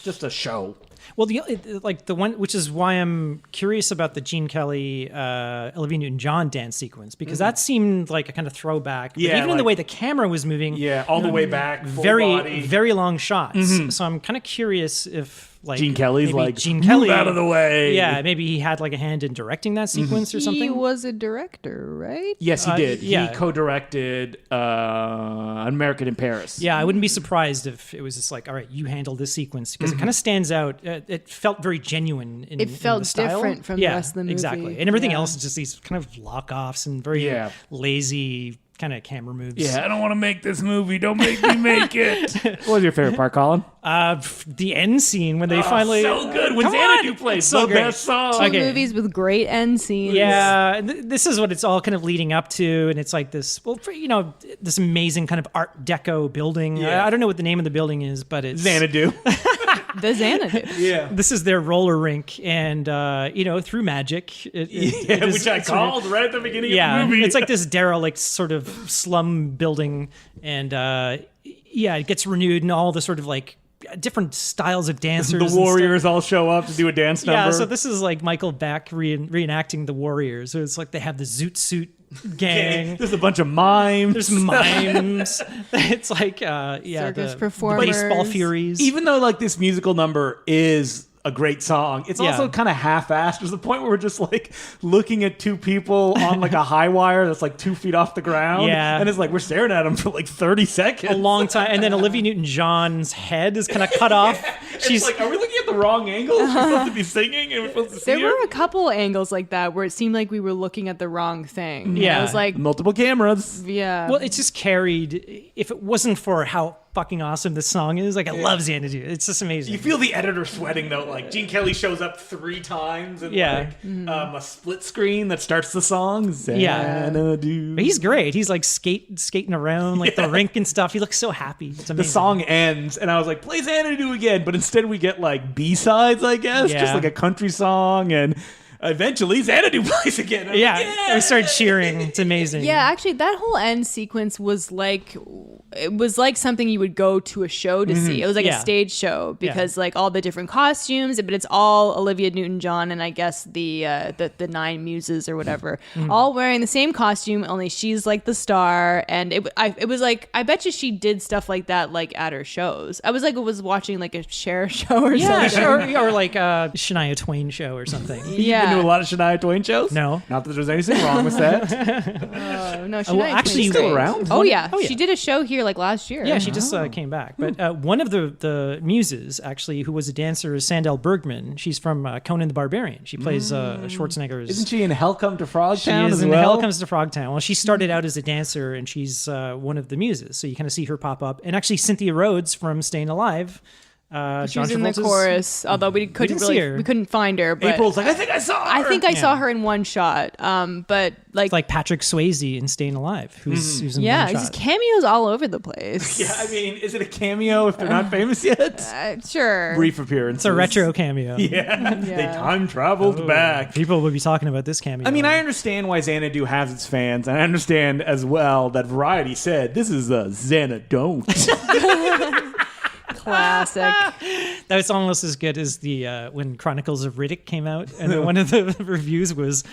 just a show. Well, the one, which is why I'm curious about the Gene Kelly, Olivia Newton-John dance sequence, because that seemed like a kind of throwback. But Yeah, even in the like- way the camera was moving. Yeah, all the way back, full very, body. very long shots. So I'm kind of curious if like Gene Kelly's maybe like, Gene "Move Kelly out of the way." Yeah, maybe he had like a hand in directing that sequence or something. He was a director, right? Yes, he did. yeah. He co-directed American in Paris. Yeah, I wouldn't be surprised if it was just like, all right, you handle this sequence because it kind of stands out. It felt very genuine. In, It felt in the style. different from the Yeah, rest of the movie. exactly, and everything Yeah. else is just these kind of lock-offs and very Yeah. lazy kind of camera moves. Yeah, I don't want to make this movie. Don't make me make it. What was your favorite part, Colin? The end scene when they finally so good. When Come Xanadu on! plays It's so the great. best song. Two Okay. movies with great end scenes. Yeah, and this is what it's all kind of leading up to, and it's like this, this amazing kind of Art Deco building. Yeah. I don't know what the name of the building is, but it's Xanadu. The Xanadu. Yeah. This is their roller rink, and through magic, it is- Which I it's sort of- called right at the beginning Yeah, of the movie. it's like this derelict sort of slum building, and it gets renewed, and all the sort of like different styles of dancers. the and stuff. Warriors all show up to do a dance number. Yeah, so this is like Michael Beck reenacting the Warriors. So it's like they have the Zoot Suit gang. There's a bunch of mimes. There's mimes. It's like Circus the performers. baseball furies. Even though like this musical number is a great song, it's Yeah. also kind of half-assed. There's a point where we're just like looking at two people on like a high wire that's like 2 feet off the ground. Yeah. And it's like we're staring at them for like 30 seconds. a long time, and then Olivia Newton-John's head is kind of cut off. She's She's like, are we looking at the wrong angles? We're supposed to be singing and we're supposed to see There her? were a couple angles like that where it seemed like we were looking at the wrong thing. Yeah. I was like, Multiple cameras. yeah. Well, it's just carried. If it wasn't for how fucking awesome this song is, like I love Xanadu. It's just amazing. You feel the editor sweating though. Like Gene Kelly shows up 3 times and Yeah. a split screen that starts the song. Xanadu. But he's great. He's like skating around like the rink and stuff. He looks so happy. It's amazing. The song ends, and I was like, play Xanadu again. But instead, we get like B-sides, I guess. Yeah. Just like a country song. And eventually, Xanadu plays again. I'm like, Yeah, we started cheering. It's amazing. Yeah, actually, that whole end sequence was like, it was like something you would go to a show to see. It was like Yeah. a stage show because like all the different costumes, but it's all Olivia Newton-John and I guess the 9 muses or whatever, all wearing the same costume. Only she's like the star, and it was like I bet you she did stuff like that like at her shows. I was like, watching like a Cher show or Yeah, something. or like a Shania Twain show or something. Yeah. Been to a lot of Shania Twain shows? No. Not that there's anything wrong with that. No, well, Shania actually, Twain's still great. around? Oh yeah. Oh, yeah. She did a show here like last year. Yeah, she just came back. But one of the muses, actually, who was a dancer, is Sandel Bergman. She's from Conan the Barbarian. She plays Schwarzenegger's... Isn't she in Hell Come to Frogtown She as is in well? Hell Comes to Frogtown. Well, she started out as a dancer, and she's one of the muses. So you kind of see her pop up. And actually, Cynthia Rhodes from Staying Alive. She John was in the Travolta's- chorus, although we couldn't didn't see really her. we couldn't find her. But April's like, I think I saw her. I think I saw Yeah. her in one shot. But like, It's like Patrick Swayze in Staying Alive, who's in yeah, one just shot. cameos all over the place. Yeah, I mean, is it a cameo if they're not famous yet? Sure. Brief appearance. It's a retro cameo. Yeah. They Yeah. time traveled back. People will be talking about this cameo. I mean, I understand why Xanadu has its fans, and I understand as well that Variety said this is a Xanadu. Classic. That's almost as good as the when Chronicles of Riddick came out, and then one of the reviews was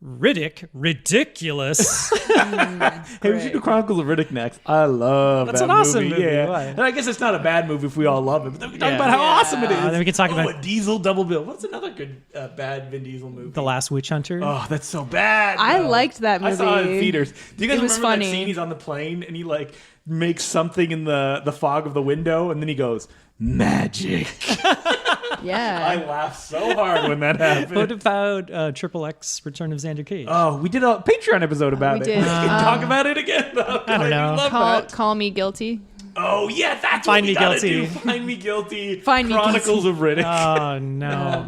Riddick ridiculous. Hey, we should do Chronicles of Riddick next. I love That's that an awesome movie. movie. Yeah, Why? and I guess it's not a bad movie if we all love it. But then we talk Yeah. about how awesome it is. Then we can talk about- a Diesel double bill. What's another good bad Vin Diesel movie? The Last Witch Hunter. Oh, that's so bad. I though. liked that I saw it in movie. theaters. Do you guys It was remember funny. that scene? He's on the plane and he like makes something in the fog of the window, and then he goes magic. I Yeah. laughed so hard when that happened. What about Triple X Return of Xander Cage? Oh, we did a Patreon episode about We it. did. We can talk about it again, though. I don't know. love Call, that. call me guilty. Oh, yeah, that's Find what we Me gotta Guilty. do. Find Me Guilty. Find Me Chronicles of Riddick. Oh, no.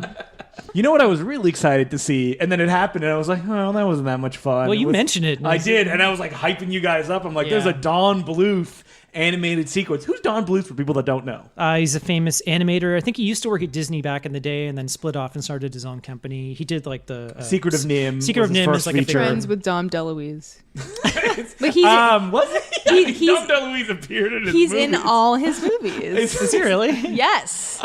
You know what I was really excited to see? And then it happened, and I was like, oh, that wasn't that much fun. Well, It you was- mentioned it. I did, and I was like hyping you guys up. I'm like, there's Yeah. a Don Bluth animated sequence. Who's Don Bluth for people that don't know? He's a famous animator. I think he used to work at Disney back in the day and then split off and started his own company. He did like the... Secret of Nim. Secret was of his Nim first is like a big feature. Friends with Dom DeLuise. But he's Was it? Yeah, he's- Dom DeLuise appeared in his he's in movies. all his movies. Is he really? Yes.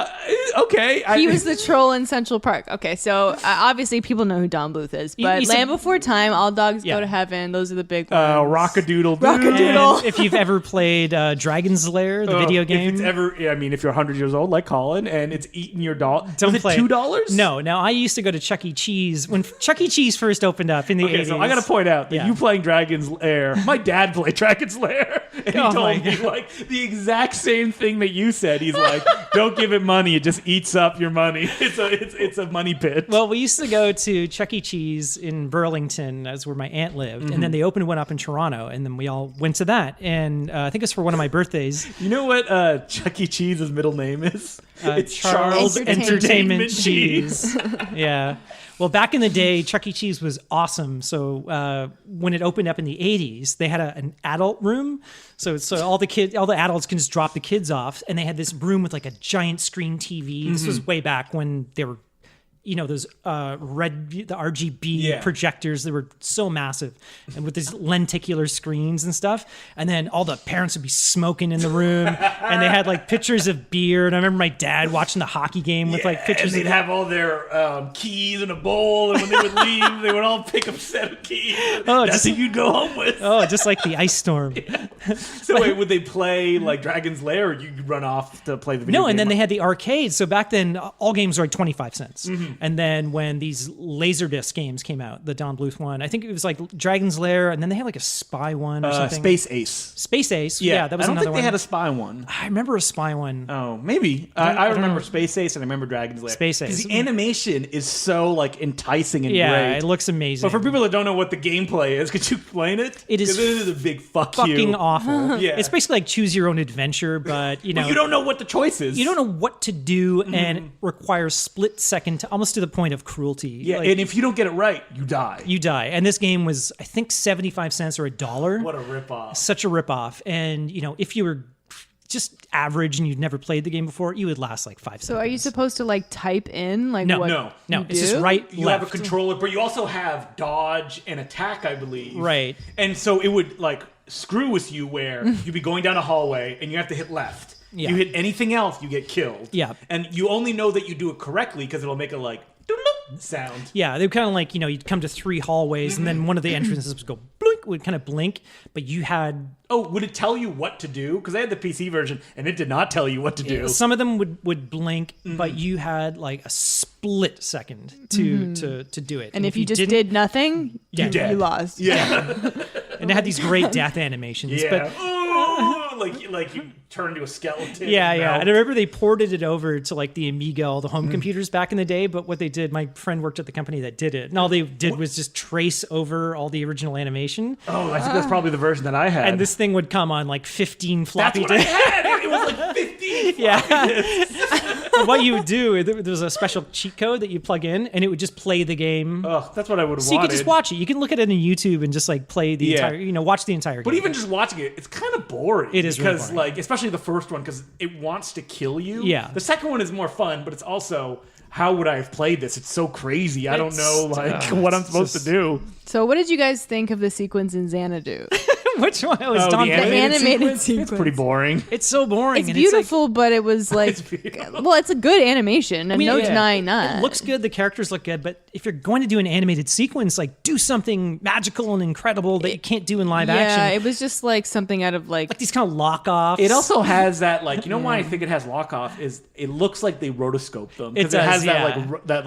Okay. He was the troll in Central Park. Okay, so obviously people know who Don Bluth is, but he's a- Land Before Time, All Dogs Yeah. Go to Heaven, those are the big ones. Rockadoodle. Rockadoodle. And if you've ever played Dragon's Lair, the video game... If it's ever, yeah, I mean, if you're 100 years old like Colin and it's eating your doll, Don't was it play $2? No. Now, I used to go to Chuck E. Cheese. When Chuck E. Cheese first opened up in the 80s... Okay, so I got to point out that Yeah. you playing Dragon's Lair. My dad played Dragon's Lair, and he Oh my told me like the exact same thing that you said. He's like, "Don't give it money; it just eats up your money. It's a money pit." Well, we used to go to Chuck E. Cheese in Burlington, that's where my aunt lived, and then they opened one up in Toronto, and then we all went to that. And I think it's for one of my birthdays. You know what Chuck E. Cheese's middle name is? It's Charles Entertainment Cheese. Yeah. Well, back in the day, Chuck E. Cheese was awesome. So when it opened up in the 80s, they had an adult room. So all the adults can just drop the kids off, and they had this room with like a giant screen TV. This was way back when they were, those the RGB projectors. They were so massive, and with these lenticular screens and stuff. And then all the parents would be smoking in the room, and they had like pictures of beer. And I remember my dad watching the hockey game with like pictures. And they'd have all their keys in a bowl, and when they would leave, they would all pick up a set of keys. Oh, That's just- who you'd go home with. Oh, just like the ice storm. So wait, would they play like Dragon's Lair, or you run off to play the video No, game? and then they had the arcade. So back then, all games were like 25 cents. And then when these Laserdisc games came out, the Don Bluth one, I think it was like Dragon's Lair, and then they had like a spy one or something. Space Ace. Space Ace. Yeah, that was I don't another think one. they had a spy one. I remember a spy one. Oh, maybe. I remember Space Ace and I remember Dragon's Lair. Space Ace. Because the animation is so like enticing and Yeah, great. it looks amazing. But for people that don't know what the gameplay is, could you explain it? It is 'Cause it is a big fucking you. awful. Yeah. It's basically like choose your own adventure, but you know, But you don't know what the choice is. you don't know what to do, and it requires split second, almost to the point of cruelty. Yeah, Like, and if you don't get it right, you die. you die. And this game was, I think, 75 cents or $1. What a ripoff. Such a ripoff. And you know, if you were just average and you'd never played the game before, you would last like 5 seconds. So are you supposed to like type in like No, what no. No, you it's just do? right, You left. have a controller, but you also have dodge and attack, I believe. Right. And so it would like screw with you where you'd be going down a hallway and you have to hit left. Yeah. You hit anything else, you get killed. Yeah. And you only know that you do it correctly because it'll make a like doodle sound. Yeah, they kind of like, you know, you'd come to 3 hallways, and then one of the entrances would go blink, would kind of blink, but you had... Oh, would it tell you what to do? Because I had the PC version, and it did not tell you what to do. Some of them would blink, but you had like a split second to do it. And if you just didn't- did nothing, You're you dead. lost. Yeah. and it had these great death animations. Yeah. But Oh, like you turn into a skeleton. yeah. and And I melt. remember they ported it over to like the Amiga, all the home computers back in the day. But what they did, my friend worked at the company that did it, and all they did was just trace over all the original animation. Oh, I think that's probably the version that I had. And this thing would come on like 15 that's floppy what I disks. had. It was like 15. Yeah. What you would do, there was a special cheat code that you plug in, and it would just play the game. Oh, that's what I would have So you wanted. could just watch it. You can look at it on YouTube and just like play the Yeah. entire, you know, watch the entire But game. even just watching it, it's kind of boring. It is really because, boring. like, especially the first one, because it wants to kill you. Yeah. The second one is more fun, but it's also, how would I have played this? It's so crazy. I don't know, like, what I'm supposed to do. So what did you guys think of the sequence in Xanadu? Which one? It was Oh, Don the Bluth. animated It's sequence. pretty boring. It's so boring. It's and beautiful, but it was like, beautiful. well, it's a good animation, and no yeah. denying that. It looks good. The characters look good. But if you're going to do an animated sequence, like do something magical and incredible that you can't do in live Yeah, action. it was just like something out of like These kind of lock-offs. It also has that, like, you know why I think it has lock-off is it looks like they rotoscoped them. It Because it does, has yeah. that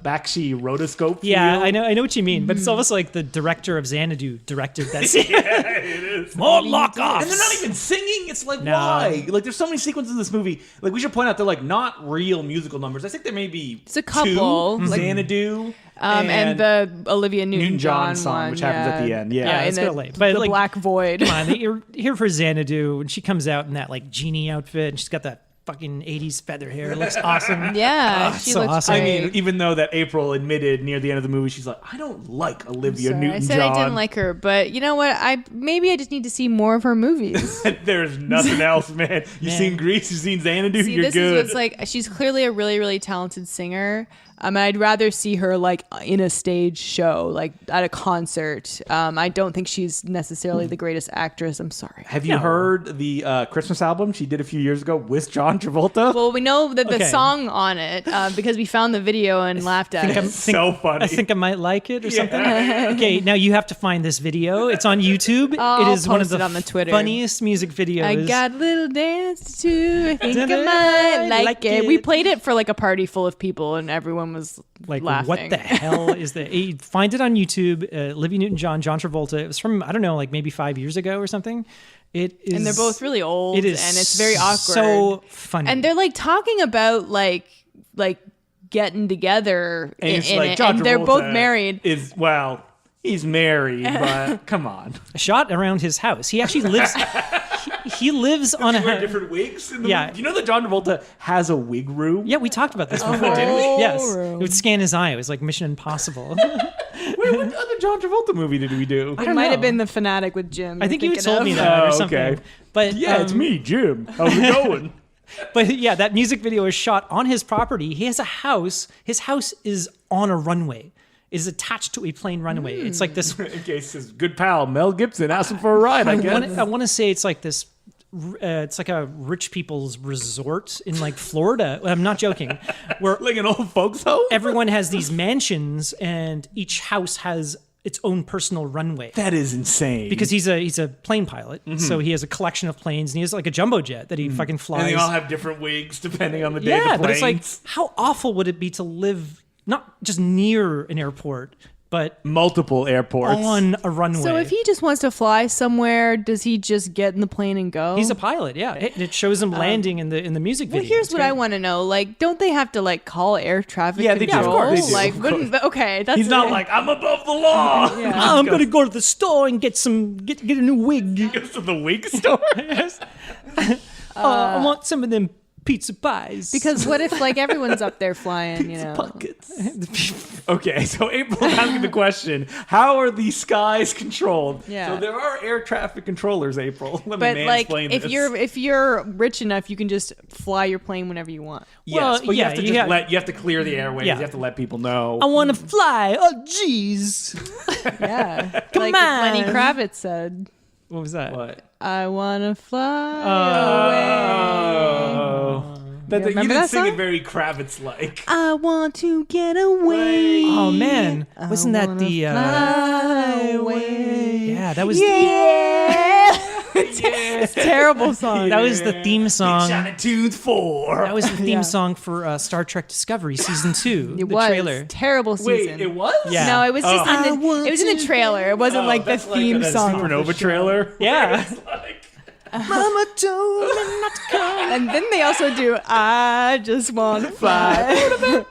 Bakshi rotoscope Yeah, feel. I know what you mean. But it's almost like the director of Xanadu directed that. Yeah, it is. More lock-offs. And they're not even singing. It's like, No. why? Like, there's so many sequences in this movie. Like, we should point out they're like not real musical numbers. I think there may be It's a couple, two. like- Xanadu and the Olivia Newton-John Newton-John song, one, which happens at the end. Yeah, in it's the, kinda late. But, the like, Black Void. Come on, you're here for Xanadu, and she comes out in that like genie outfit, and she's got that fucking 80s feather hair. It looks awesome. Yeah, she so looks awesome. I great. mean, even though that April admitted near the end of the movie, she's like, I don't like Olivia Sorry, I Newton-John. said I didn't like her, but you know what? Maybe I just need to see more of her movies. There's nothing else, man. You've Man. seen Grease, you've seen Xanadu, See, you're this good. is what's like. She's clearly a really, really talented singer. And I'd rather see her like in a stage show, like at a concert. I don't think she's necessarily the greatest actress. I'm sorry. Have you heard the Christmas album she did a few years ago with John Travolta? Well, we know that the Okay. song on it because we found the video and laughed at it. So funny. I think I might like it or something. Okay, now you have to find this video. It's on YouTube. I'll it is one of post the it on the Twitter. funniest music videos. I got a little dance too. I think I might like it. We played it for like a party full of people, and everyone was like, laughing. what the hell is that? You find it on YouTube. Olivia Newton-John, John Travolta. It was from, I don't know, like maybe 5 years ago or something. It is, And they're both really old. It is and it's very awkward. so funny. And they're like talking about like getting together and it's in like it, John and they're Travolta both married. Is well, he's married, but come on. a shot around his house. He actually lives. he lives on Wear a. different wigs. In the Yeah. movie. Do you know that John Travolta has a wig room? Yeah, we talked about this before. did we? Yes. room. It would scan his eye. It was like Mission Impossible. Wait, what other John Travolta movie did we do? It don't might know. have been The Fanatic with Jim. I think you thinking told of. me that or Oh, something. okay. But Yeah, it's me, Jim. How's it going? But yeah, that music video is shot on his property. He has a house. His house is on a runway. It is attached to a plane runway. It's like this. In case his good pal Mel Gibson asked him for a ride, I guess. I want to say it's like this. It's like a rich people's resort in like Florida. I'm not joking. Where Like an old folks home? everyone has these mansions, and each house has its own personal runway. That is insane. Because he's a plane pilot, so he has a collection of planes, and he has like a jumbo jet that he fucking flies. And they all have different wigs depending on the day of the Yeah, planes. but it's like, how awful would it be to live not just near an airport, but multiple airports on a runway? So if he just wants to fly somewhere, does he just get in the plane and go? He's a pilot, yeah. It shows him landing in the music video. Well, here's It's what great. I want to know. Like, don't they have to like call air traffic Yeah, they do. control? Of course they do. Like, Of wouldn't okay? That's He's not like, I'm above the law. I'm gonna go to the store and get a new wig. He goes to the wig store. Yes. I want some of them pizza pies. because what if like everyone's up there flying? You know, Pockets. Okay, so April's asking the question: how are these skies controlled? Yeah. So there are air traffic controllers, April. Let but me like mansplain if this. if you're rich enough, you can just fly your plane whenever you want. Yes, Well, but you yeah, have to you just have- you have to clear the airways. Yeah. You have to let people know. I want to fly. Oh, jeez. Yeah, Come like on. Lenny Kravitz said, What was that? What? "I wanna fly Oh. Yeah, You remember didn't that sing song? it very Kravitz-like. I want to get away. Oh man, wasn't that the? Fly away. Yeah, that was. Yeah. It's a terrible song. That was the theme song. Xanadu 4. That was the theme Yeah. song for Star Trek Discovery season 2. It the was trailer. terrible season. Wait, it was? Yeah. No, it was just I in the. want It was in the trailer. It wasn't like the that's theme that song. Supernova trailer. Yeah. It's like, Mama told me not to come. And then they also do "I Just Want to Fly."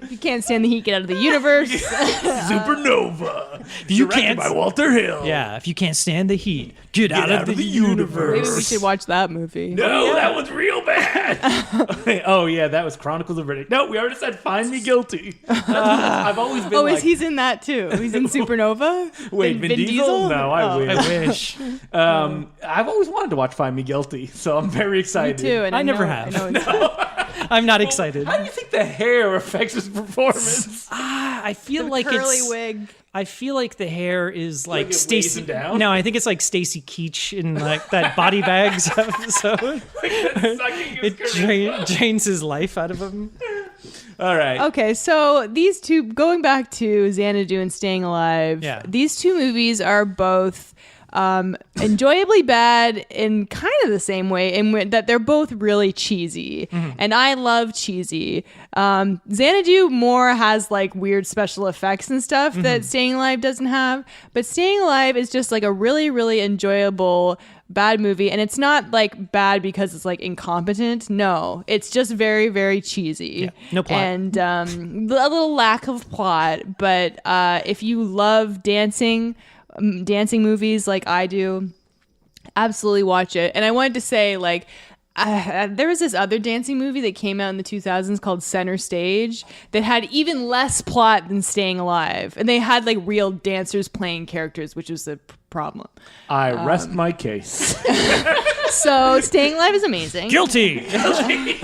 You can't stand the heat, get out of the universe. Supernova. You Directed can't- by Walter Hill. Yeah, if you can't stand the heat, get out of the Maybe universe. we should watch that movie. No, that was real bad. Oh yeah, that was Chronicles of Riddick. No, we already said "Find Me Guilty." I've always been. Oh, like, is he's in that too? He's in Supernova. Wait, Vin Diesel? No, I Oh. wish. I wish. I've always wanted to watch "Find Me Guilty," so I'm very Me excited. too. And I never know- have. I know it's I'm not excited. How do you think the hair affects his performance? I feel like curly it's. wig. I feel like the hair is Like like it weighs Stacy. him down? No, I think it's like Stacy Keach in like that Body Bags episode. It drains his life out of him. All right. Okay, so these two, going back to Xanadu and Staying Alive, Yeah. these two movies are both enjoyably bad in kind of the same way, in that they're both really cheesy, and I love cheesy. Xanadu more has like weird special effects and stuff that Staying Alive doesn't have, but Staying Alive is just like a really, really enjoyable bad movie, and it's not like bad because it's like incompetent. No, it's just very, very cheesy. Yeah, no plot. And a little lack of plot. But if you love dancing movies like I do, absolutely watch it. And I wanted to say, like, there was this other dancing movie that came out in the 2000s called Center Stage that had even less plot than Staying Alive, and they had like real dancers playing characters, which was the problem. I rest my case. So Staying Alive is amazing. Guilty. Sorry,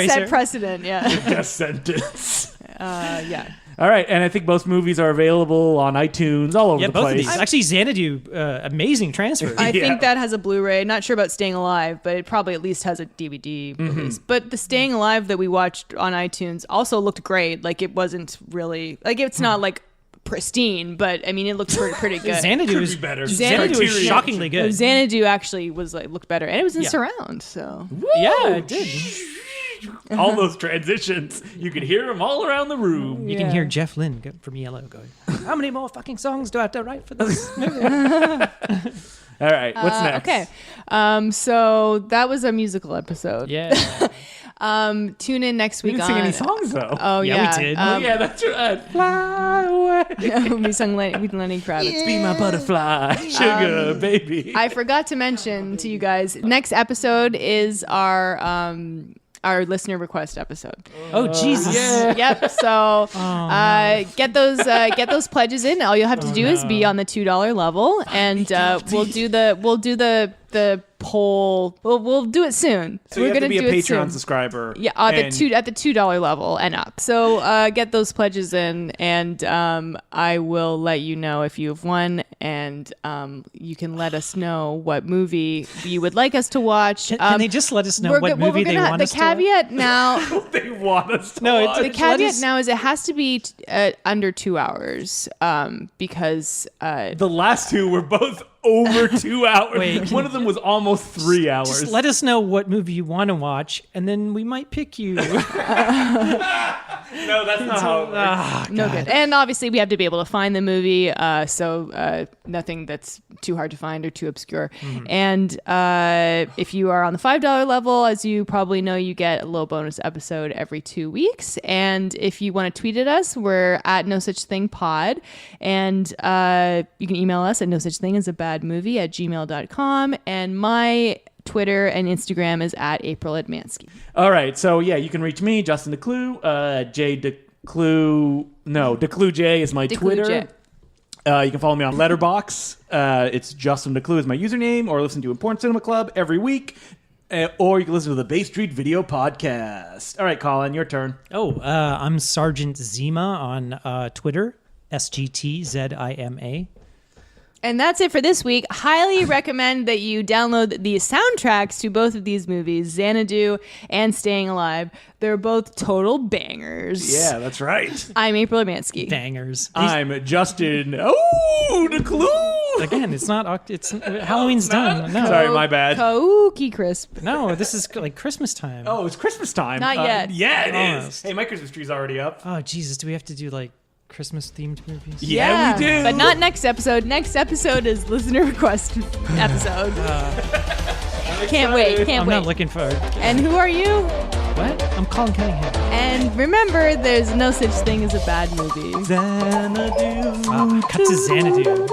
I set sir. precedent. Yeah. Death sentence. Yeah. All right, and I think most movies are available on iTunes all over Yeah, the both of place. these. Actually, Xanadu, amazing transfer. I Yeah. think that has a Blu-ray. Not sure about Staying Alive, but it probably at least has a DVD release. But the Staying Alive that we watched on iTunes also looked great. Like, it wasn't really like, it's not like pristine, but I mean, it looked pretty good. Xanadu Could is be better. Xanadu is Criterion. shockingly good. Xanadu actually was like looked better, and it was in Yeah. surround. So Yeah, it did. All those transitions, you could hear them all around the room. You can Yeah. hear Jeff Lynne from Yellow going, how many more fucking songs do I have to write for this? All right, what's next? okay. So that was a musical episode. Yeah. Tune in next We week didn't sing on. any songs though. Oh Yeah, yeah, we did. Oh, yeah, that's right. Fly away. we sung with Lenny Kravitz. Be my butterfly, sugar baby. I forgot to mention to you guys, next episode is our listener request episode. Oh, Jesus. Yep. So get those pledges in. All you'll have to do is be on the $2 level, and we'll do the poll. We'll do it soon. So We're you have to gonna be a do it Patreon soon. subscriber. Yeah, at and- the $2 level and up. So get those pledges in, and I will let you know if you have won, and you can let us know what movie you would like us to watch. Can they just let us know what movie they want us to watch? The caveat now. They want us to No, watch. The caveat now is it has to be under 2 hours because The last two were both over 2 hours. Wait, one of them was almost 3 hours. Just let us know what movie you want to watch, and then we might pick you. No, that's not how it works. no good. And obviously we have to be able to find the movie, so nothing that's too hard to find or too obscure. Mm-hmm. And if you are on the $5 level, as you probably know, you get a little bonus episode every 2 weeks. And if you want to tweet at us, we're at No Such Thing Pod, and you can email us at No Such Thing as a Bad Movie at gmail.com. And my Twitter and Instagram is at April Admansky. All right, so yeah, you can reach me, Justin DeClue, J DeClue. No, DeClue J is my DeClue Twitter. J. You can follow me on Letterboxd. It's Justin DeClue is my username, or listen to Important Cinema Club every week, or you can listen to the Bay Street Video Podcast. All right, Colin, your turn. I'm Sergeant Zima on Twitter, SGTZIMA. And that's it for this week. Highly recommend that you download the soundtracks to both of these movies, Xanadu and Staying Alive. They're both total bangers. Yeah, that's right. I'm April Admansky. Bangers. I'm Justin. Oh, DeClue. Again, it's not. It's Halloween's done. No, Sorry, my bad. Cookie Crisp. no, this is like Christmas time. Oh, it's Christmas time. Not yet. Yeah, it is. Almost. Hey, my Christmas tree's already up. Oh, Jesus, do we have to do like Christmas themed movies? Yeah, we do. But not next episode. Next episode is listener request episode. Can't wait. Can't I'm wait. not looking for. And who are you? What? I'm Colin Cunningham. And remember, there's no such thing as a bad movie. Xanadu. Cut to Xanadu.